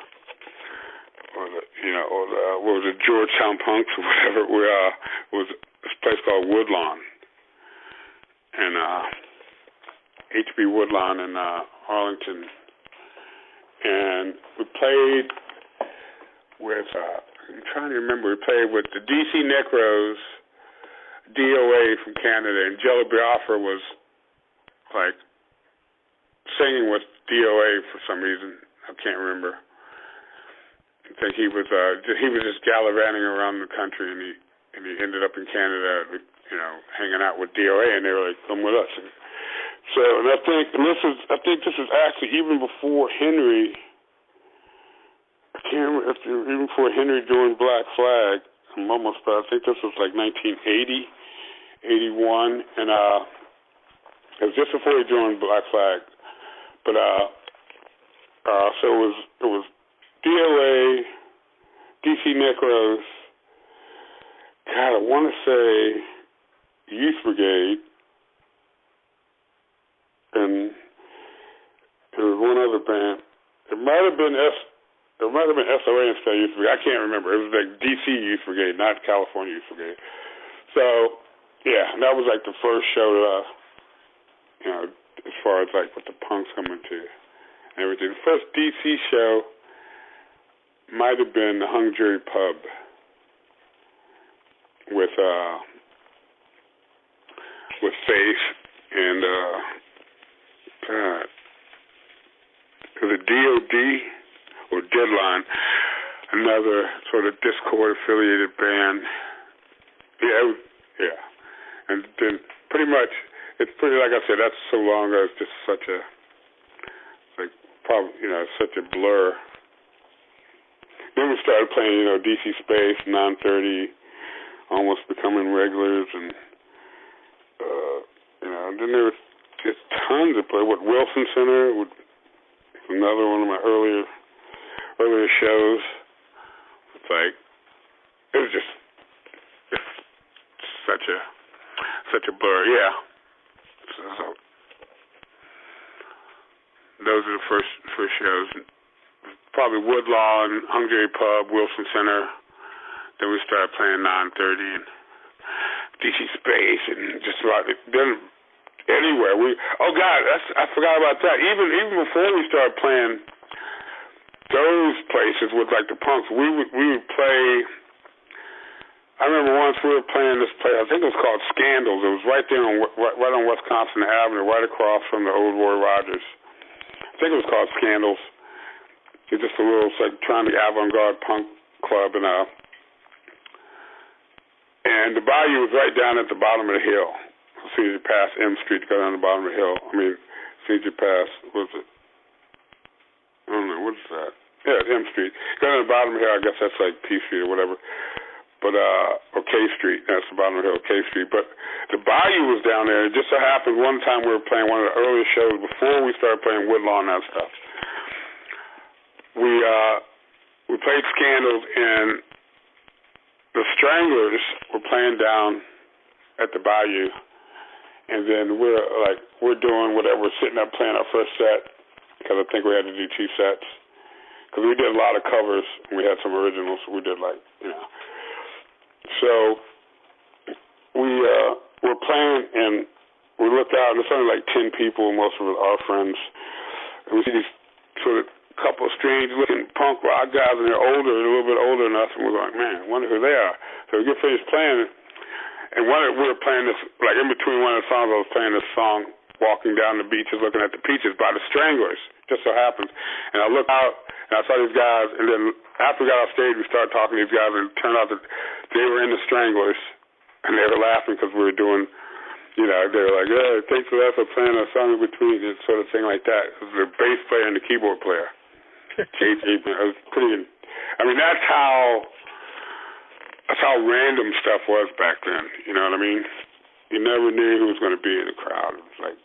the Georgetown punks or whatever. It was this place called Woodlawn, and HB Woodlawn in Arlington, and we played with I'm trying to remember. We played with the DC Necros, DOA from Canada, and Jello Biafra was singing with DOA for some reason. I can't remember. I think he was just gallivanting around the country, and he ended up in Canada, hanging out with DOA, and they were like, "Come with us." And I think this is actually even before Henry I can't remember even before Henry doing Black Flag. I'm almost, but I think this was like 1980, 81, and it was just before he joined Black Flag. But so it was DOA, DC Necros. God, I want to say Youth Brigade, and there was one other band. It might have been SOA instead of Youth Brigade. I can't remember. It was like DC Youth Brigade, not California Youth Brigade. So, yeah, that was like the first show that, as far as like what the punks coming to and everything. The first DC show might have been the Hung Jury Pub with Faith and God. It was a DOD or Deadline, another sort of Discord affiliated band. Yeah. And then pretty much, it's pretty, like I said, that's so long ago, it's just such a, such a blur. Then we started playing, DC Space, 930, almost becoming regulars, and, then there was just tons of play. Wilson Center, another one of my earlier shows. It's like, it was just such a blur, yeah. So those are the first shows. Probably Woodlaw and Hung Jury Pub, Wilson Center. Then we started playing 930 and DC Space and just about then anywhere. I forgot about that. Even before we started playing those places with like the punks, we would play. I remember once we were playing this place. I think it was called Scandals. It was right there right on Wisconsin Avenue, right across from the old Roy Rogers. I think it was called Scandals. It's just a little, it's like trying to avant-garde punk club, and the Bayou was right down at the bottom of the hill. As soon as you pass M Street to go down the bottom of the hill. I mean, as soon as you pass, what is it? I don't know, what is that? Yeah, it's M Street. Go down the bottom of the hill, I guess that's like P Street or whatever. But, or K Street, that's the bottom of the hill, K Street. But the Bayou was down there. It just so happened one time we were playing one of the earliest shows before we started playing Woodlawn and that stuff. We played Scandals, and the Stranglers were playing down at the Bayou, and then we're doing whatever, we're sitting up playing our first set, because I think we had to do 2 sets, because we did a lot of covers, and we had some originals, so we did so we're playing, and we look out, and there's only like 10 people, most of it our friends, and we see these sort of couple of strange-looking punk rock guys, and they're a little bit older than us, and we're like, man, I wonder who they are. So we get finished playing, and we were playing this, like in between one of the songs, I was playing this song, Walking Down the Beaches, Looking at the Peaches by the Stranglers, just so happens. And I looked out, and I saw these guys, and then after we got off stage, we started talking to these guys, and it turned out that they were in the Stranglers, and they were laughing because we were doing, they were like, yeah, thanks for that, for playing a song in between, and sort of thing like that. It was the bass player and the keyboard player. It was pretty. I mean, that's how random stuff was back then. You know what I mean? You never knew who was going to be in the crowd. It was like,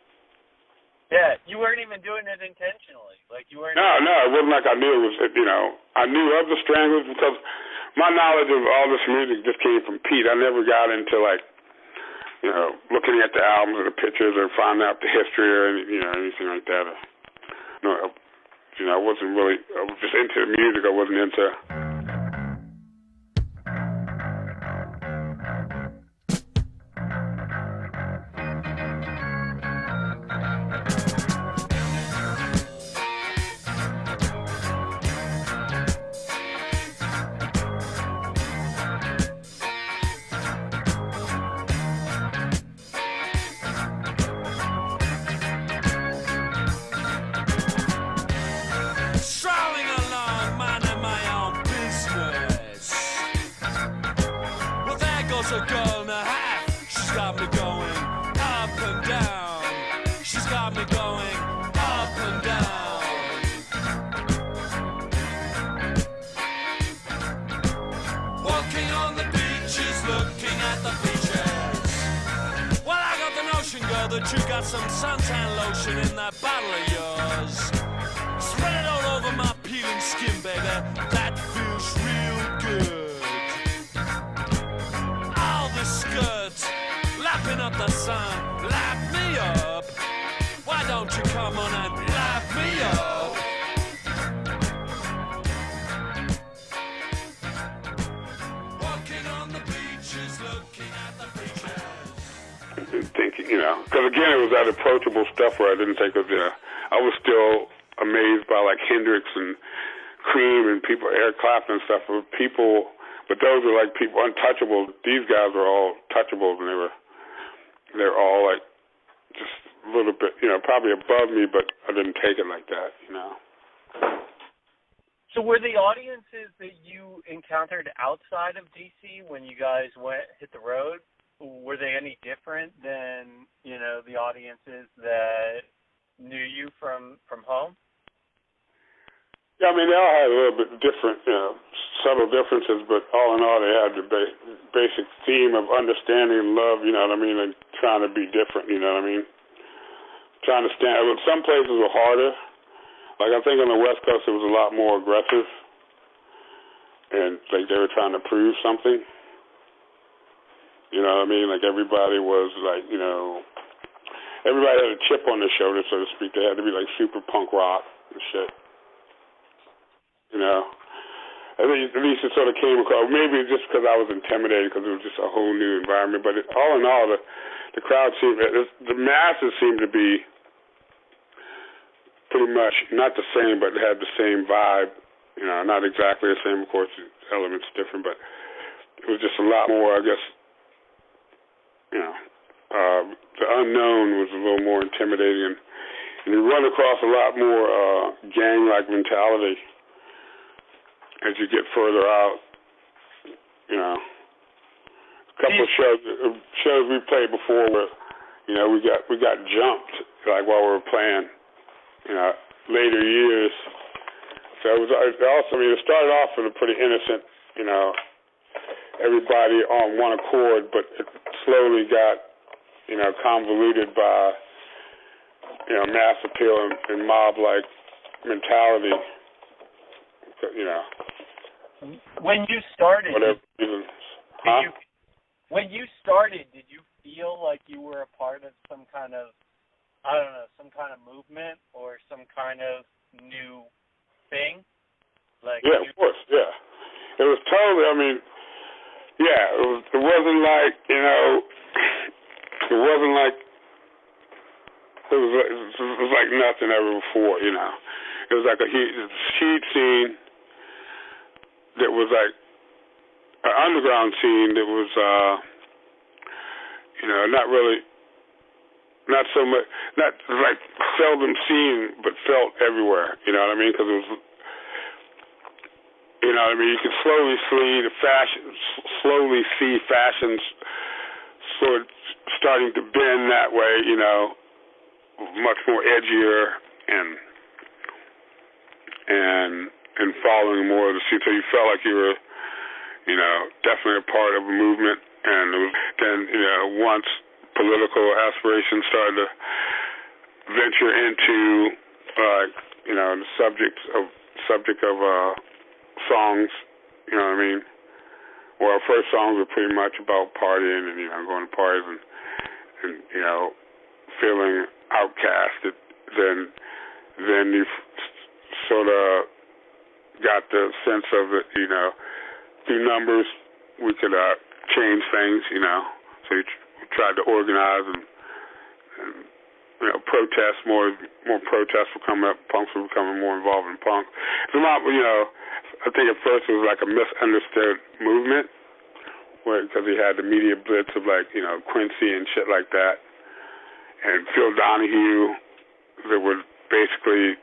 yeah, you weren't even doing it intentionally. Like you weren't.
No, it wasn't like I knew it was. I knew of the Stranglers because my knowledge of all this music just came from Pete. I never got into looking at the albums or the pictures or finding out the history or anything like that. I wasn't really, I was just into the music, I wasn't into.
A girl and a half, she's got me going up and down. She's got me going up and down. looking at the beaches. Well, I got the notion, girl, that you got some suntan lotion in that bottle of yours. Spread it all over my peeling skin, baby. That feels real good. All the skirts, lapping up the sun, lap me up. Why don't you come on and lap me up? Walking on the beaches, looking at the beaches.
Thinking, because again, it was that approachable stuff where I didn't think of I was still amazed by like Hendrix and Cream and people, Eric Clapton and stuff. But those were like people untouchable. These guys were all touchables, and they're all like just a little bit, probably above me, but I didn't take it like that,
So were the audiences that you encountered outside of DC when you guys hit the road, were they any different than, the audiences that knew you from home?
Yeah, I mean, they all had a little bit different, subtle differences, but all in all, they had the basic theme of understanding and love, and trying to be different, Trying to stand. Some places were harder. Like, I think on the West Coast, it was a lot more aggressive, and, like, they were trying to prove something. Like, everybody was, like, everybody had a chip on their shoulder, so to speak. They had to be, like, super punk rock and shit. At least it sort of came across. Maybe just because I was intimidated because it was just a whole new environment. But all in all, the crowd seemed, the masses seemed to be pretty much not the same, but had the same vibe. Not exactly the same, of course, elements different, but it was just a lot more, I guess, the unknown was a little more intimidating. And you run across a lot more gang-like mentality as you get further out, A couple of shows we played before where, we got jumped like while we were playing, later years. So it was also, it started off with a pretty innocent, everybody on one accord, but it slowly got, convoluted by, mass appeal and mob-like mentality.
When you started,
whatever reasons. Huh?
When you started, did you feel like you were a part of some kind of, some kind of movement or some kind of new thing?
Yeah, of course, yeah. It was totally, it wasn't like, it was like nothing ever before, It was like a huge scene that was like an underground scene that was, not so much, not like seldom seen, but felt everywhere, Because it was, you could slowly see fashions sort of starting to bend that way, much more edgier and following more of the scene. So you felt like you were, definitely a part of a movement. And it was then, once political aspirations started to venture into, the subject of songs, Well, our first songs were pretty much about partying and, going to parties and feeling outcasted. Then you sort of got the sense of it, through numbers we could change things, So you tried to organize and protest more protests were coming up. Punks were becoming more involved in punk. It's a lot, I think at first it was like a misunderstood movement, because he had the media blitz of like, Quincy and shit like that, and Phil Donahue that would basically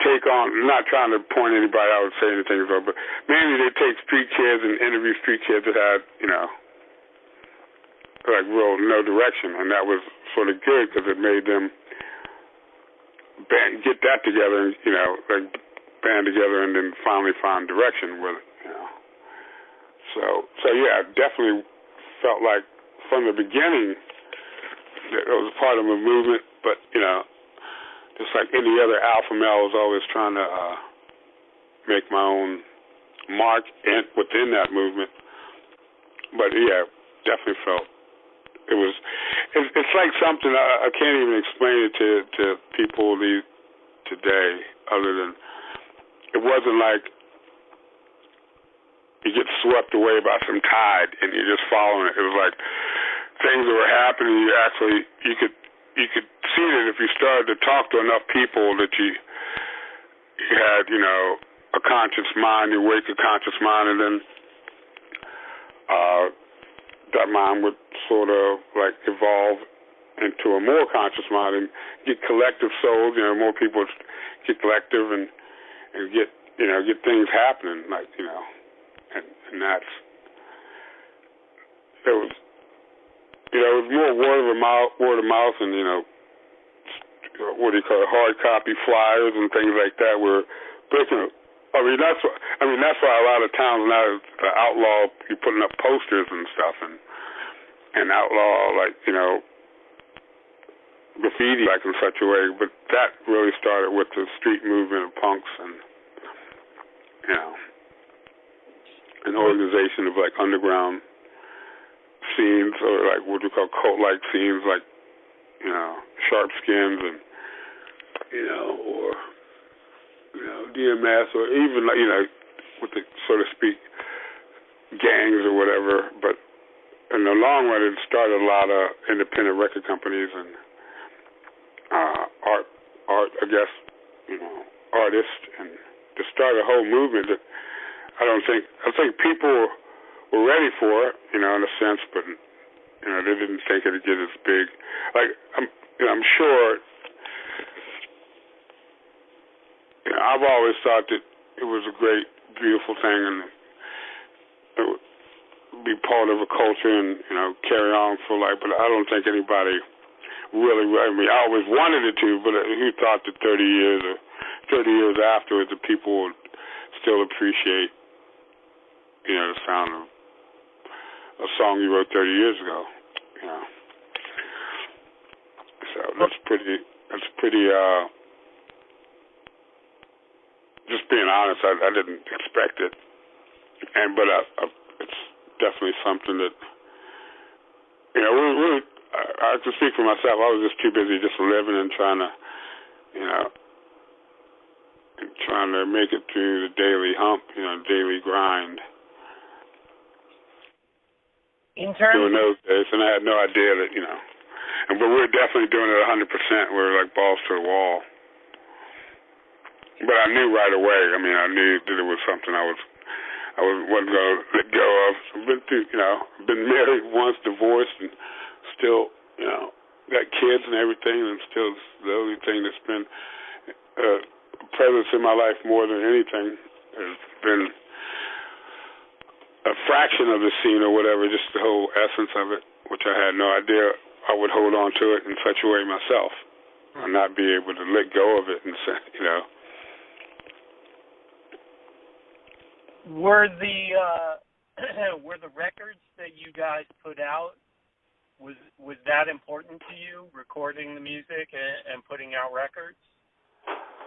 take on, not trying to point anybody out or say anything, but mainly they take street kids and interview street kids that had, like real no direction, and that was sort of good because it made them get that together, and, like band together, and then finally find direction with it, So yeah, I definitely felt like from the beginning that it was part of a movement, but, just like any other alpha male, I was always trying to make my own mark within that movement. But yeah, definitely felt it's like something I can't even explain it to people today, other than it wasn't like you get swept away by some tide and you're just following it. It was like things that were happening. You could see that if you started to talk to enough people that you had, a conscious mind, you wake a conscious mind, and then that mind would sort of like evolve into a more conscious mind and get collective souls. More people get collective and get things happening, like, and that's it was. It was more word of mouth, and what do you call it, hard copy flyers and things like that. Were different. That's why a lot of towns now outlaw you putting up posters and stuff, and outlaw, like, graffiti, like, in such a way. But that really started with the street movement of punks and an organization of like underground scenes, or like what we call cult-like scenes, like, Sharp Skins and, or, DMS, or even, like, with the, so to speak, gangs or whatever. But in the long run, it started a lot of independent record companies and art, I guess, artists, and to start a whole movement that I think people were ready for it, in a sense, but, they didn't think it'd get as big. Like, I'm sure, I've always thought that it was a great, beautiful thing, and it would be part of a culture and, carry on for life, but I don't think anybody really, I always wanted it to, but who thought that 30 years afterwards that people would still appreciate, the sound of a song you wrote 30 years ago, So that's pretty, just being honest, I didn't expect it. But it's definitely something that, I have to speak for myself. I was just too busy just living and trying to make it through the daily hump, daily grind.
In terms
doing those days, and I had no idea that, but we were definitely doing it 100%. We were like balls to the wall. But I knew right away. I knew that it was something I wasn't going to let go of. I've been through, been married once, divorced, and still, got kids and everything, and still the only thing that's been a presence in my life more than anything has been a fraction of the scene or whatever, just the whole essence of it, which I had no idea I would hold on to it in such a way myself and not be able to let go of it and say,
Were the records that you guys put out, was that important to you, recording the music and putting out records?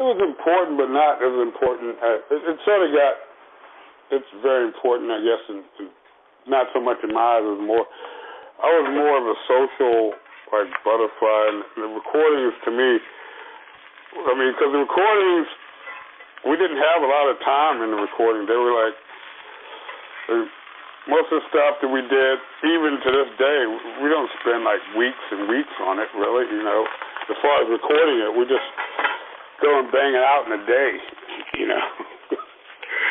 It was important, but not as important. It sort of got. It's very important, I guess, and not so much in my eyes. I was more of a social, like, butterfly, and the recordings to me, because the recordings, we didn't have a lot of time in the recording. They were like, most of the stuff that we did, even to this day, we don't spend like weeks and weeks on it, really, As far as recording it, we just go and bang it out in a day,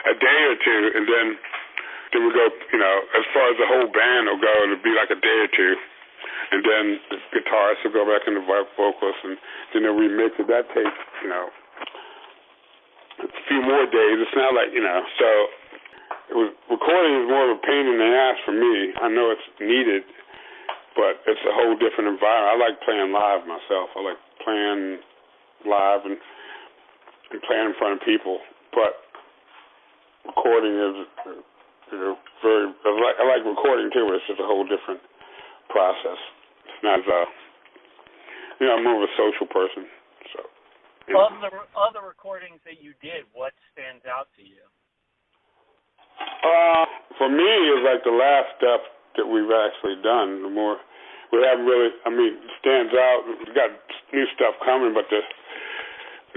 a day or two, and then we go, as far as the whole band will go, it'll be like a day or two, and then the guitarist will go back into vocals, and then they'll remix it. That takes, a few more days. It's not like, so recording is more of a pain in the ass for me. I know it's needed, but it's a whole different environment. I like playing live myself. I like playing live and playing in front of people, but recording is I like recording too, but it's just a whole different process. It's not as I'm more of a social person. So,
Of the recordings that you did, what stands out to you?
For me, it's like the last stuff that we've actually done. The more we haven't really, it stands out. We've got new stuff coming, but the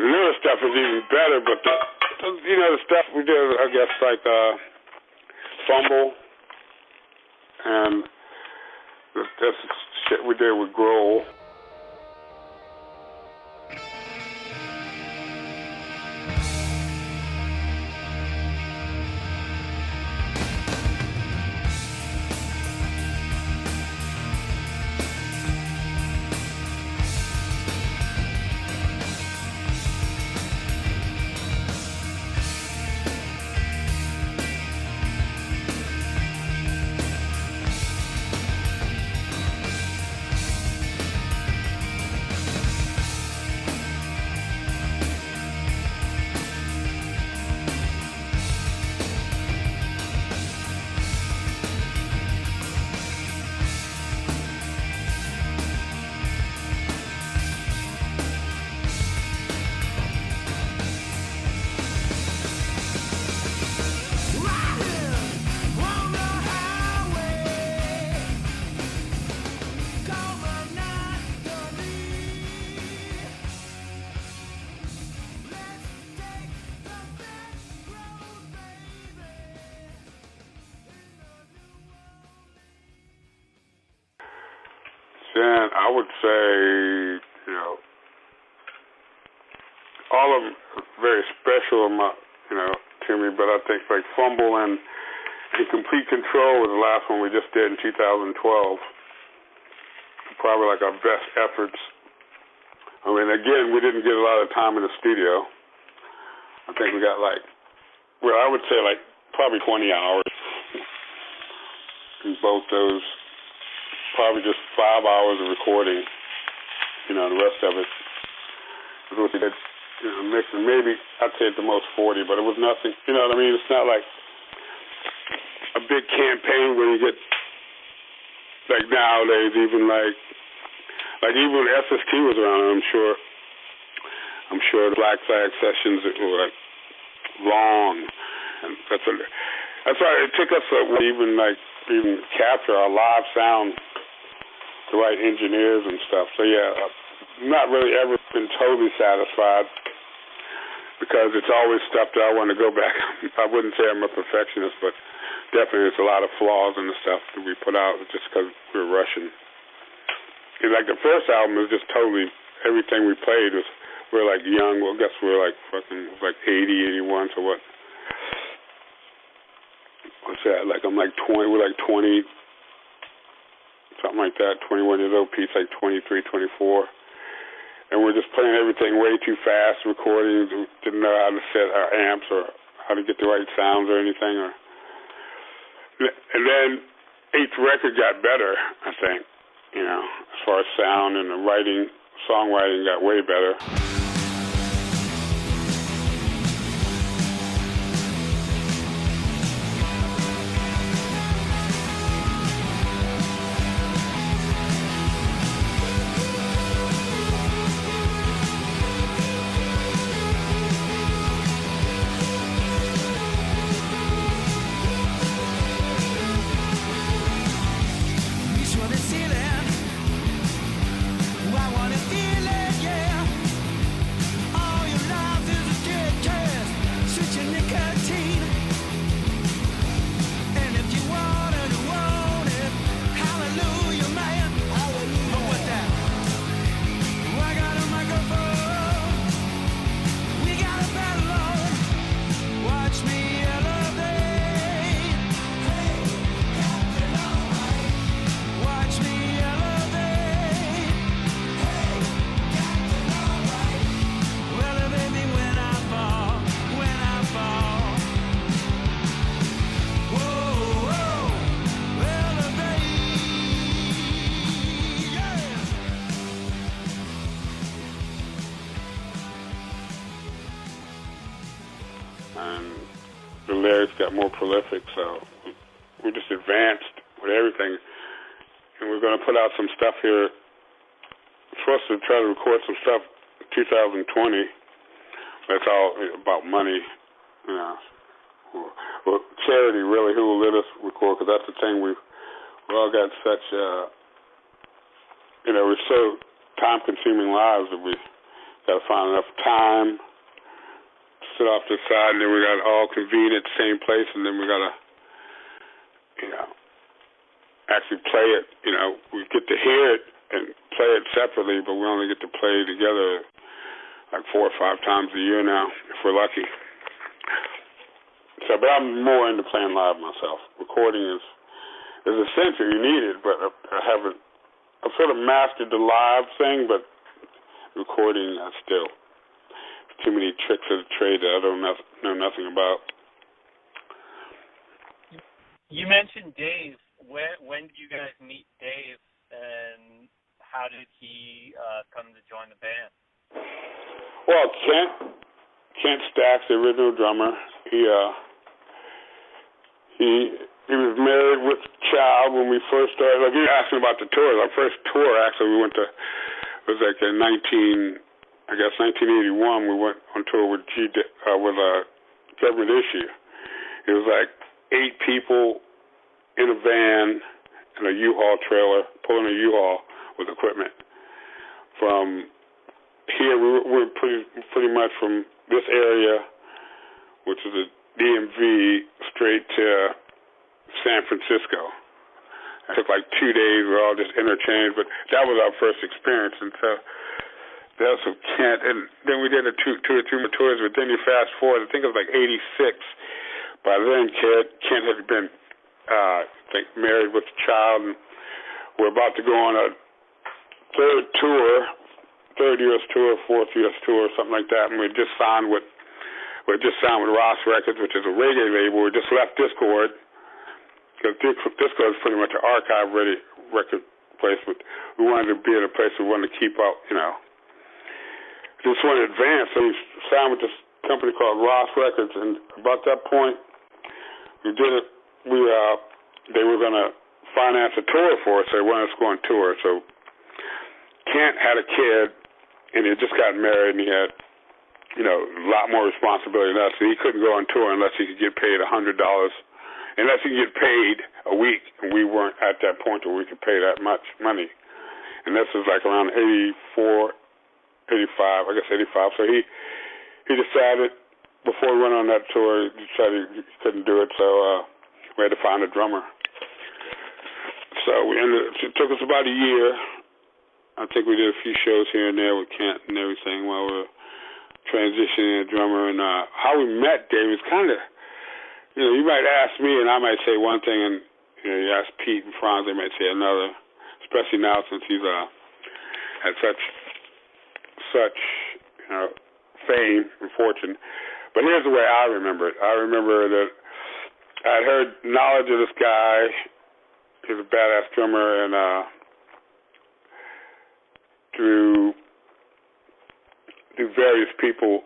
newer stuff is even better. But the stuff we did, I guess, like Fumble, and that's shit we did with Grohl. Then I would say, all of them are very special, to me. But I think like Fumble and Complete Control was the last one we just did in 2012. Probably like our best efforts. Again, we didn't get a lot of time in the studio. I think we got I would say probably 20 hours in both those. Probably just 5 hours of recording. The rest of it was what we did, mixing. Maybe I'd say at the most 40, but it was nothing. You know what I mean? It's not like a big campaign where you get nowadays. Even even when SST was around, I'm sure the Black Flag sessions were long, and that's why it took us even capture our live sound. The right engineers and stuff. So I'm not really ever been totally satisfied because it's always stuff that I want to go back. I wouldn't say I'm a perfectionist, but definitely there's a lot of flaws in the stuff that we put out just because we were rushing. And the first album was just totally everything we played was we were young. Well, I guess we were 80, 81. So what? What's that? I'm 20. We're 20. Something like that, 21 years old, piece 23, 24. And we're just playing everything way too fast, recording, didn't know how to set our amps or how to get the right sounds or anything. And then each record got better, I think, as far as sound, and the writing, songwriting got way better. And the lyrics got more prolific, so we're just advanced with everything. And we're going to put out some stuff here. We're supposed to try to record some stuff in 2020. That's all about money, you know. Well, charity, really, who will let us record, because that's the thing we've all got such, you know, we're so time-consuming lives that we got to find enough time to sit off to the side, and then we got to all convene at the same place, and then we got to, you know, actually play it. You know, we get to hear it and play it separately, but we only get to play together like 4 or 5 times a year now, if we're lucky. So, but I'm more into playing live myself. Recording is essential. You need it, but I've sort of mastered the live thing, but recording, I still too many tricks of the trade that I don't know nothing about.
You mentioned Dave. When did you guys meet Dave, and how did he come to join the band?
Well, Kent Stacks, the original drummer, he was married with a child when we first started. Like, you asked me about the tours. Our first tour, actually, we went to, it was like in 1981. We went on tour with Government Issue. It was like 8 people in a van in a U-Haul trailer, pulling a U-Haul with equipment. From here, we're pretty much from this area, which is the DMV, straight to San Francisco. It took like 2 days. We were all just interchanged, but that was our first experience. And so that was with Kent. And then we did two or three more tours, but then you fast forward, I think it was like 86. By then, Kent had been married with a child, and we're about to go on a third U.S. tour, fourth U.S. tour, something like that. And we just signed with Ross Records, which is a reggae label. We just left Discord, because Discord is pretty much an archive-ready record place, but we wanted to be at a place we wanted to keep up, you know. Just wanted to advance, so we signed with this company called Ross Records, and about that point, they were going to finance a tour for us. They wanted us to go on tour. So Kent had a kid, and he had just gotten married, and he had, you know, a lot more responsibility than us. So he couldn't go on tour unless he could get paid $100, unless he could get paid a week. And we weren't at that point where we could pay that much money. And this was like around 84, 85, I guess 85. So he decided, before we went on that tour, he decided he couldn't do it, so we had to find a drummer. So it took us about a year. I think we did a few shows here and there with Kent and everything while we were transitioning a drummer. And how we met Dave is kind of, you know, you might ask me and I might say one thing, and you know, you ask Pete and Franz, they might say another, especially now since he's had such you know, fame and fortune. But here's the way I remember it. I remember that I'd heard knowledge of this guy. He's a badass drummer, and through various people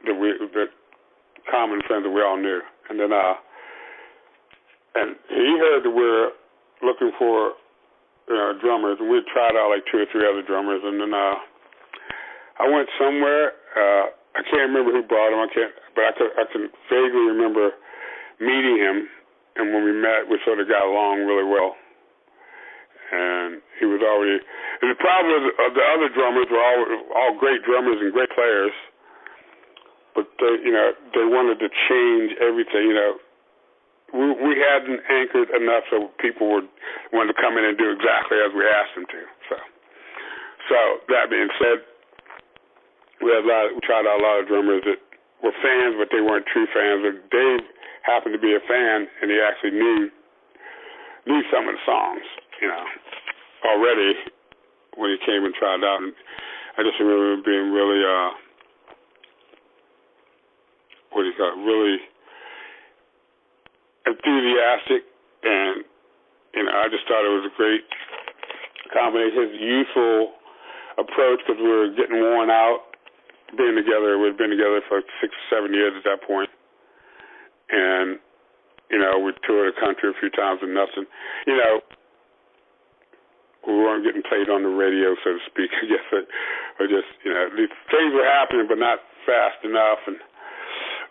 that common friends that we all knew. And then and he heard that we were looking for drummers, and we tried out like 2 or 3 other drummers, and then I went somewhere. I can't remember who brought him. But I can vaguely remember meeting him, and when we met, we sort of got along really well. And he was already. And the problem was the other drummers were all great drummers and great players, but they wanted to change everything. You know, we hadn't anchored enough, so people wanted to come in and do exactly as we asked them to. So that being said, we tried out a lot of drummers that were fans, but they weren't true fans. But Dave happened to be a fan, and he actually knew some of the songs, you know, already when he came and tried out. And I just remember him being really, really enthusiastic, and I just thought it was a great combination. His youthful approach, because we were getting worn out. Being together, we'd been together for like 6 or 7 years at that point, and we toured the country a few times and nothing. We weren't getting played on the radio, so to speak, I guess. Or just, these things were happening, but not fast enough. And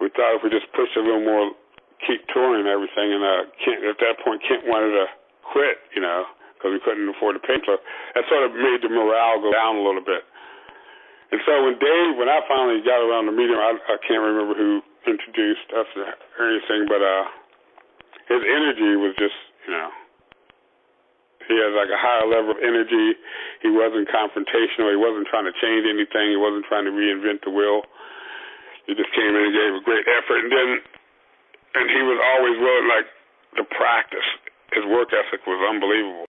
we thought if we just pushed a little more, keep touring and everything. And at that point, Kent wanted to quit, because we couldn't afford to pay. So that sort of made the morale go down a little bit. And so when I finally got around to meet him, I can't remember who introduced us or anything, but his energy was just, he had like a higher level of energy. He wasn't confrontational. He wasn't trying to change anything. He wasn't trying to reinvent the wheel. He just came in and gave a great effort. And he was always willing, to practice. His work ethic was unbelievable.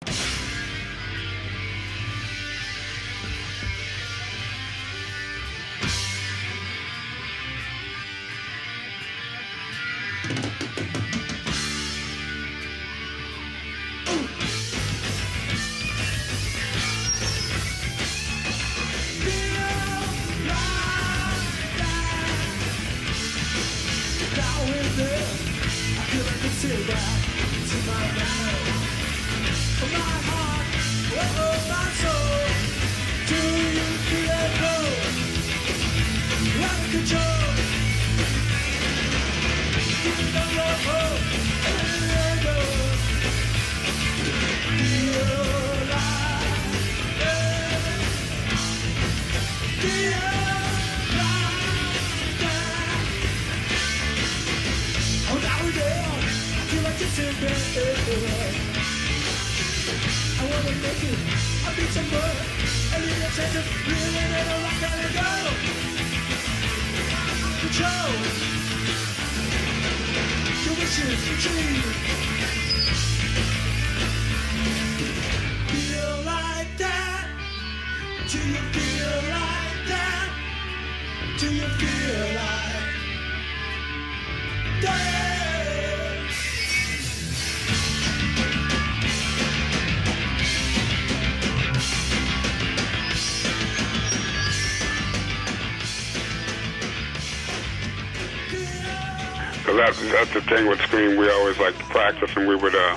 That's the thing with Scream. We always liked to practice, and we would, and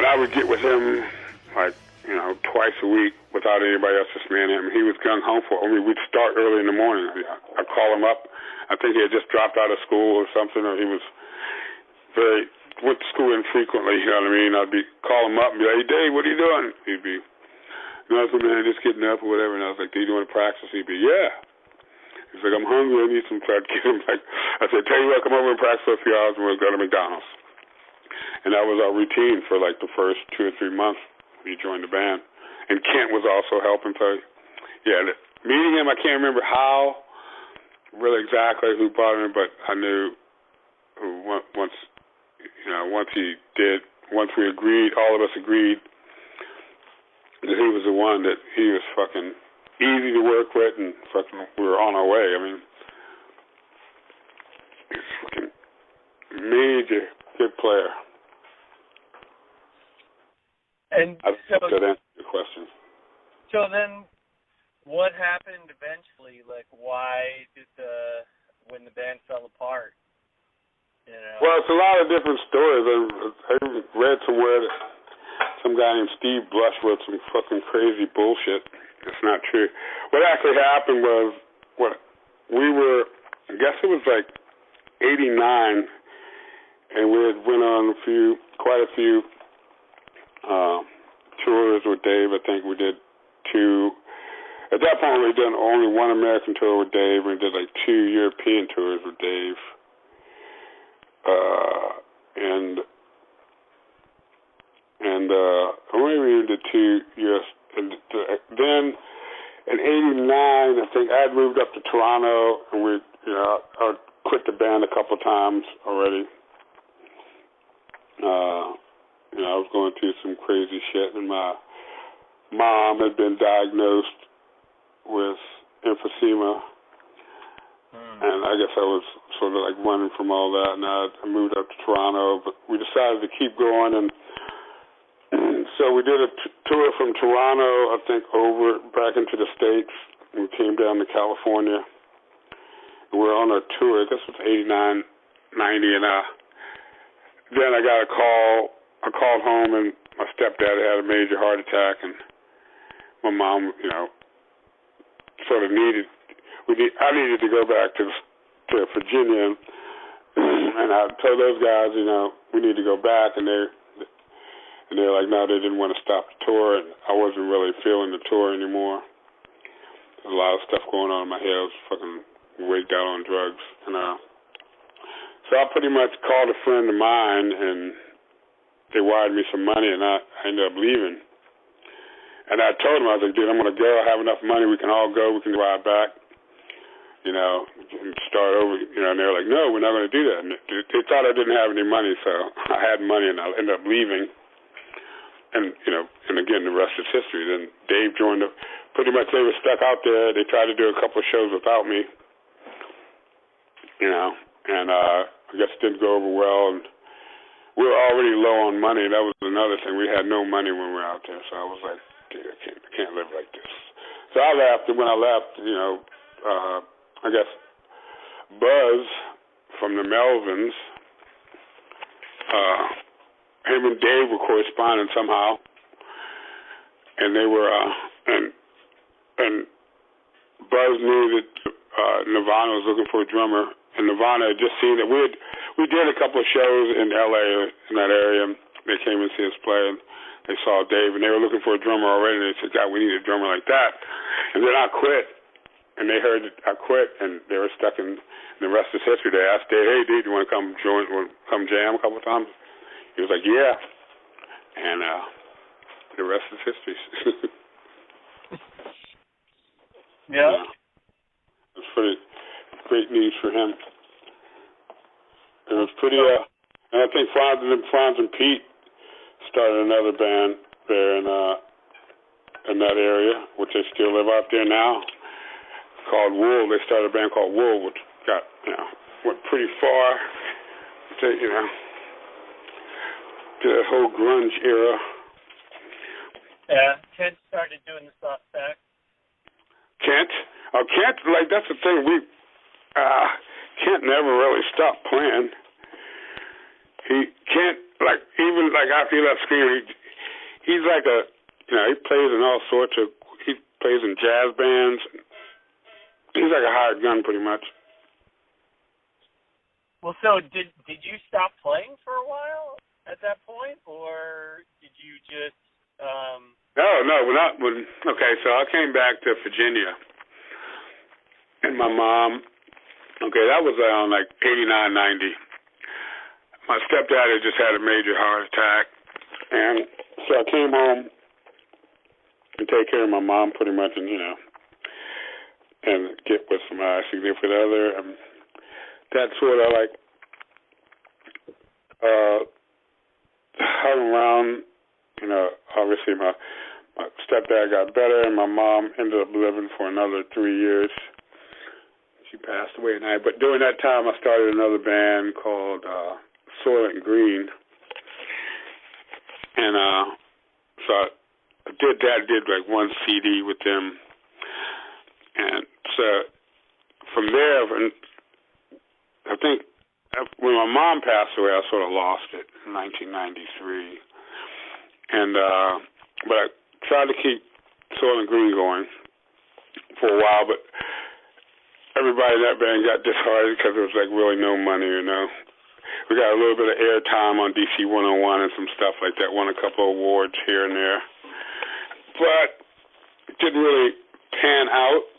I would get with him twice a week without anybody else just manning him. He was gung-ho for. We'd start early in the morning. I'd call him up. I think he had just dropped out of school or something, or he was went to school infrequently. You know what I mean? I'd call him up and be like, "Hey, Dave, what are you doing?" He'd be, "Nothing, man, just getting up or whatever." And I was like, "Do you want to practice?" He'd be, "Yeah." He's like, "I'm hungry. I need some." So I'd get him I said, "Tell you what, come over and practice for a few hours and we'll go to McDonald's." And that was our routine for the first 2 or 3 months when he joined the band. And Kent was also helping. So, yeah, meeting him, I can't remember how, really exactly who brought him, but I knew once we agreed, all of us agreed that he was the one, that he was fucking easy to work with, and fucking we were on our way. I mean, he's a fucking major good player.
And
I hope that answers your question.
So then, what happened eventually? Why did when the band fell apart?
Well, it's a lot of different stories. I read somewhere that some guy named Steve Blush wrote some fucking crazy bullshit. It's not true. What actually happened was, I guess it was 89, and we had went on quite a few tours with Dave. I think we did 2. At that point, we had done only 1 American tour with Dave, and we did 2 European tours with Dave. Maybe we did 2 years. And then in '89, I think I'd moved up to Toronto, and I quit the band a couple of times already. I was going through some crazy shit, and my mom had been diagnosed with emphysema, and I guess I was sort of running from all that, and I moved up to Toronto, but we decided to keep going, and so we did a tour from Toronto, I think, over back into the States. We came down to California. We were on our tour. I guess it was '89 90, and then I got a call. I called home, and my stepdad had a major heart attack, and my mom, sort of I needed to go back to Virginia, and I told those guys, we need to go back, and they're like, no, they didn't want to stop the tour, and I wasn't really feeling the tour anymore. There's a lot of stuff going on in my head. I was fucking wigged out on drugs, and so I pretty much called a friend of mine, and they wired me some money, and I ended up leaving. And I told them, I was like, dude, I'm going to go. I have enough money. We can all go. We can ride back, and start over. And they were like, no, we're not going to do that. And they thought I didn't have any money, so I had money, and I ended up leaving. And, and again, the rest is history. Then Dave joined up. Pretty much they were stuck out there. They tried to do a couple of shows without me, and I guess it didn't go over well. And we were already low on money. That was another thing. We had no money when we were out there, so I was like, dude, I can't live like this. So I left, and when I left, I guess Buzz from the Melvins, him and Dave were corresponding somehow, and they were, and Buzz knew that Nirvana was looking for a drummer, and Nirvana had just seen that we did a couple of shows in L.A. in that area. They came and see us play, and they saw Dave, and they were looking for a drummer already, and they said, God, we need a drummer like that. And then I quit, and they heard that I quit, and they were stuck in the rest is history. They asked Dave, hey, Dave, do you want to come jam a couple of times? He was like, yeah. And the rest is history.
Yeah.
It was pretty great news for him. It was pretty, and I think Franz and Pete started another band there in that area, which they still live out there now, called Wool. They started a band called Wool, which got, went pretty far to, to the whole grunge era.
Yeah, Kent started doing the soft sax.
Kent, like, that's the thing. Kent never really stopped playing. Kent, like, even like after he left Skeeter, he's like he plays in all sorts of, he plays in jazz bands. He's like a hired gun, pretty much.
Well, so did you stop playing for a while at that point, or did you just? No, okay, so I came back to Virginia, and my mom, that was around like 89, 90. My stepdad had just had a major heart attack, and so I came home and take care of my mom pretty much, and and get with my significant other, and that sort of like hung around. Obviously my stepdad got better, and my mom ended up living for another 3 years. She passed away at night. But during that time, I started another band called Soylent Green. And so I did that, did like one CD with them. And so from there, I think when my mom passed away, I sort of lost it in 1993. And but I tried to keep Soylent Green going for a while, but everybody in that band got disheartened because there was like really no money, We got a little bit of airtime on DC 101 and some stuff like that, won a couple of awards here and there. But it didn't really pan out.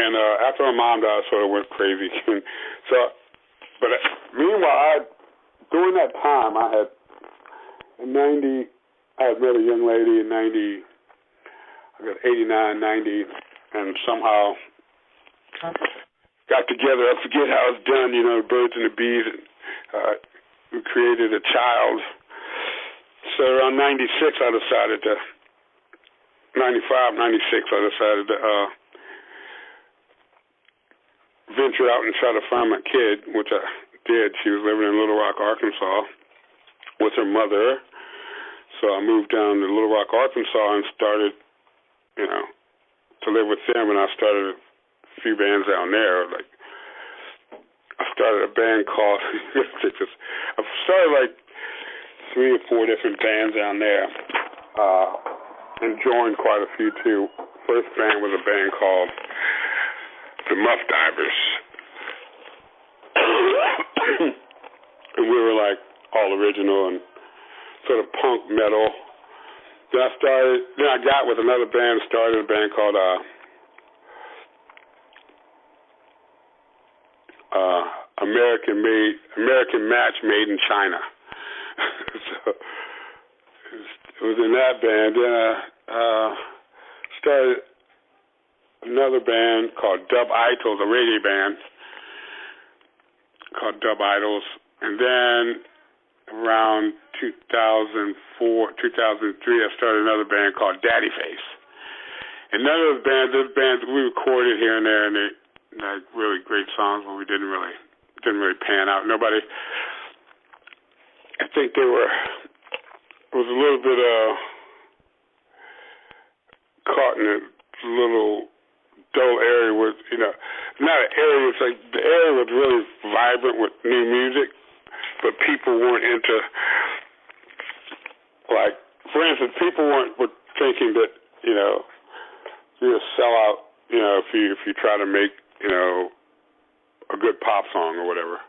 And after my mom died, I sort of went crazy. But meanwhile, during that time, I had met a young lady in 90, I got 89, 90, and somehow got together. I forget how it's done, birds and the bees. We created a child. So around 96, I decided to, 95, 96, I decided to venture out and try to find my kid, which I did. She was living in Little Rock, Arkansas with her mother. So I moved down to Little Rock, Arkansas, and started, to live with them. And I started a few bands down there, like
I started a band called, I started like 3 or 4 different bands down there, and joined quite a few too. First band was a band called the Muff Divers. And we were like all original and sort of punk metal. Then I got with another band, started a band called American Match Made in China. So it was in that band. Then I started another band called Dub Idols, a reggae band called Dub Idols. And then around 2004, 2003, I started another band called Daddy Face. And none of those bands we recorded here and there, and they had really great songs, but we didn't really pan out. Nobody. I think it was a little bit caught in a little dull area with, not an area. It's like the area was really vibrant with new music, but people weren't into, like, for instance, people were thinking that, you're a sellout, if you try to make, a good pop song or whatever.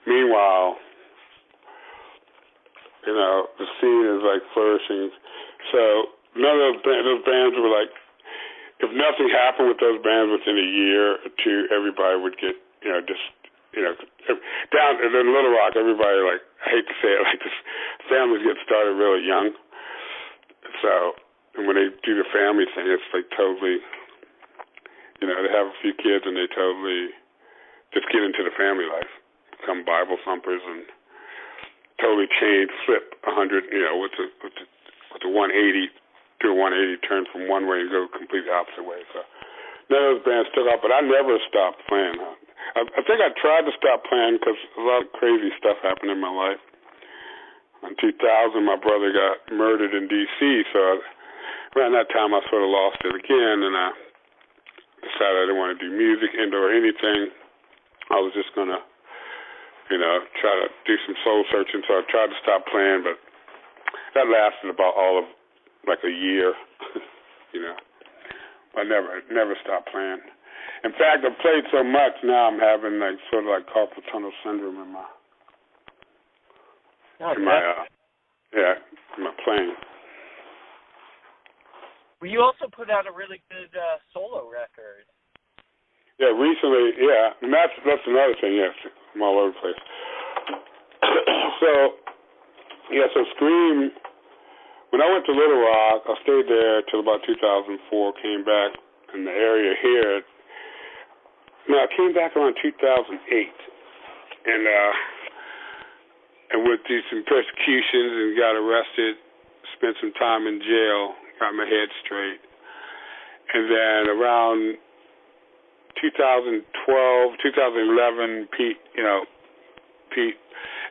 Meanwhile, the scene is like flourishing. So none of those bands were like, if nothing happened with those bands within a year or two, everybody would get, down in Little Rock, everybody, like, I hate to say it, like, this families get started really young. So, and when they do the family thing, it's like totally, they have a few kids and they totally just get into the family life, become Bible thumpers and totally change, flip 100, with the 180, do a 180, turn from one way and go completely opposite way. So none of those bands took off, but I never stopped playing. I think I tried to stop playing because a lot of crazy stuff happened in my life. In 2000, my brother got murdered in D.C., so around that time I sort of lost it again, and I decided I didn't want to do music or anything. I was just going to, try to do some soul searching, so I tried to stop playing, but that lasted about all of, like, a year, I never stopped playing. In fact, I've played so much now I'm having, like, sort of like carpal tunnel syndrome in my playing.
Well, you also put out a really good solo record.
Yeah, recently, yeah, and that's another thing, yes, I'm all over the place. So Scream, when I went to Little Rock, I stayed there till about 2004, came back in the area here. No, I came back around 2008, and went through some persecutions and got arrested, spent some time in jail, got my head straight. And then around 2012, 2011, Pete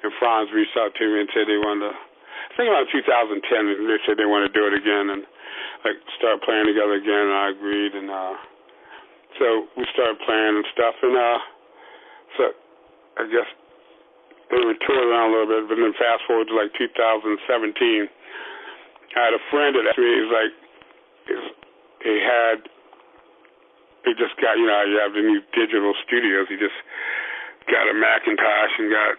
and Franz reached out to me and said they wanted to, I think around 2010, they said they wanted to do it again and like start playing together again, and I agreed. And so we started playing and stuff. And so I guess they were touring around a little bit, but then fast forward to like 2017, I had a friend that asked me, he just got, you have the new digital studios. He just got a Macintosh and got,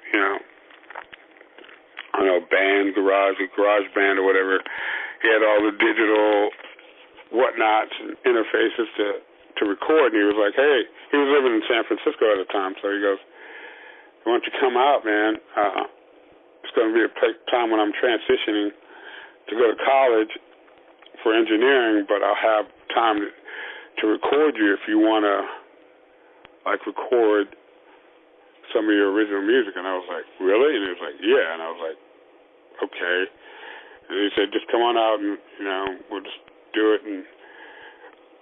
garage band or whatever. He had all the digital whatnots and interfaces to record. And he was like, hey, he was living in San Francisco at the time, so he goes, why don't you come out, man? It's going to be a time when I'm transitioning to go to college for engineering, but I'll have time to record you if you want to, like, record some of your original music. And I was like, really? And he was like, yeah. And I was like, okay. And he said, just come on out and, we'll just do it. And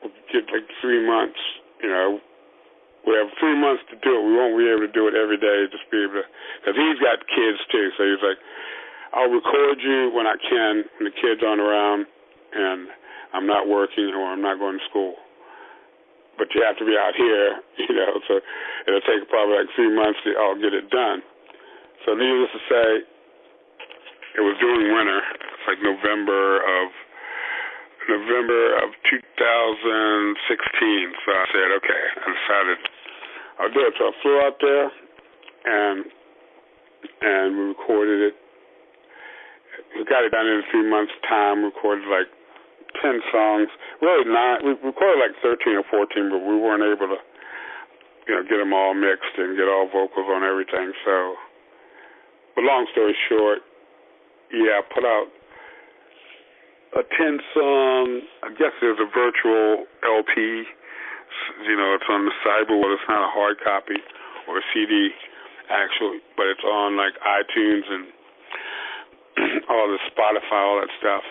we'll get like 3 months, we have 3 months to do it. We won't be able to do it every day, just be able to, because he's got kids too. So he's like, I'll record you when I can, when the kids aren't around and I'm not working or I'm not going to school. but you have to be out here, so it'll take probably like 3 months to all get it done. So needless to say, it was during winter. It's like November of 2016. So I said, okay, I decided I'll do it. So I flew out there and we recorded it. We got it done in 3 months' time. Recorded like 10 songs. Really not. We recorded like 13 or 14, but we weren't able to, get them all mixed and get all vocals on everything. So, but long story short, I put out a 10-song, I guess there's a virtual LP. It's on the cyber. It's not a hard copy or a CD, actually, but it's on like iTunes and all the Spotify, all that stuff.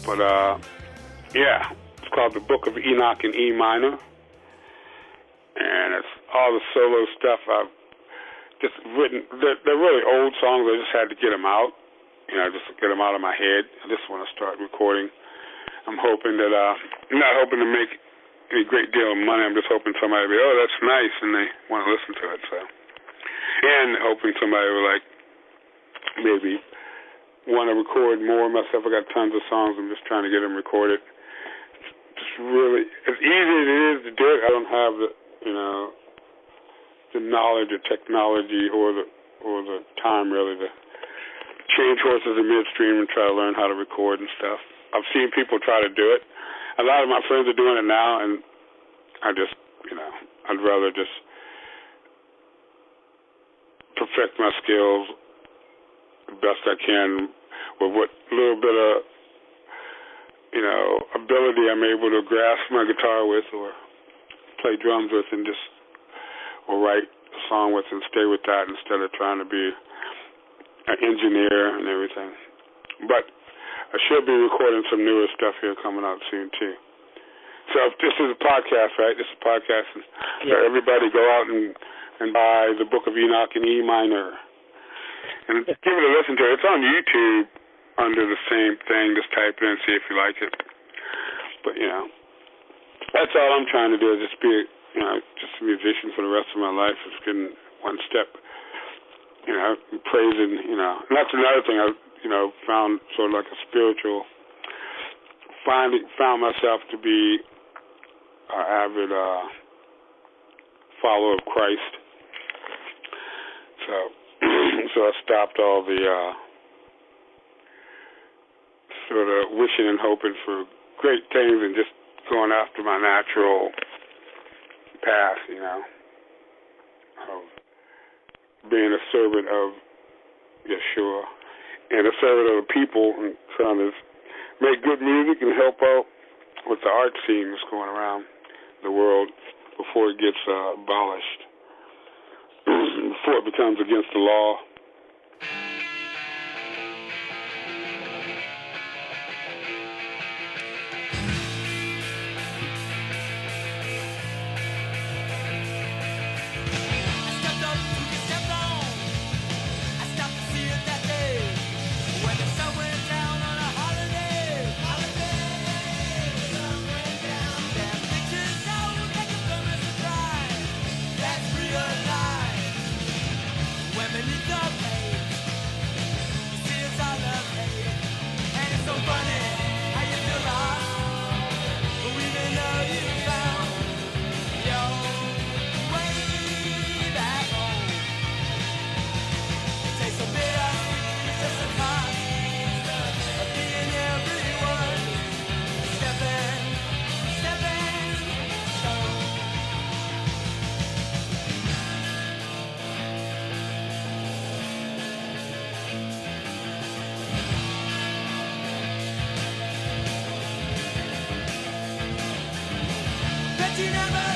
But, it's called The Book of Enoch in E minor. And it's all the solo stuff I've just written. They're really old songs. I just had to get them out, just to get them out of my head. I just want to start recording. I'm hoping that, I'm not hoping to make any great deal of money. I'm just hoping somebody will be, oh, that's nice, and they want to listen to it. So, and hoping somebody will, maybe want to record more myself. I got tons of songs. I'm just trying to get them recorded. Just really, as easy as it is to do it, I don't have the knowledge or technology or the time really to change horses in midstream and try to learn how to record and stuff. I've seen people try to do it. A lot of my friends are doing it now, and I just, I'd rather just perfect my skills the best I can with what little bit of, ability I'm able to grasp my guitar with or play drums with or write a song with and stay with that instead of trying to be an engineer and everything. But I should be recording some newer stuff here coming out soon, too. So this is a podcast, right? This is a podcast. So everybody go out and buy The Book of Enoch in E minor. And give it a listen to it. It's on YouTube under the same thing. Just type it in and see if you like it. But, that's all I'm trying to do is just be, just a musician for the rest of my life. Just getting one step, praising, and that's another thing I, found sort of like a spiritual, found myself to be an avid follower of Christ. So I stopped all the sort of wishing and hoping for great things and just going after my natural path, of being a servant of Yeshua and a servant of the people and trying to make good music and help out with the art scene that's going around the world before it gets abolished, before it becomes against the law.
Stepped you never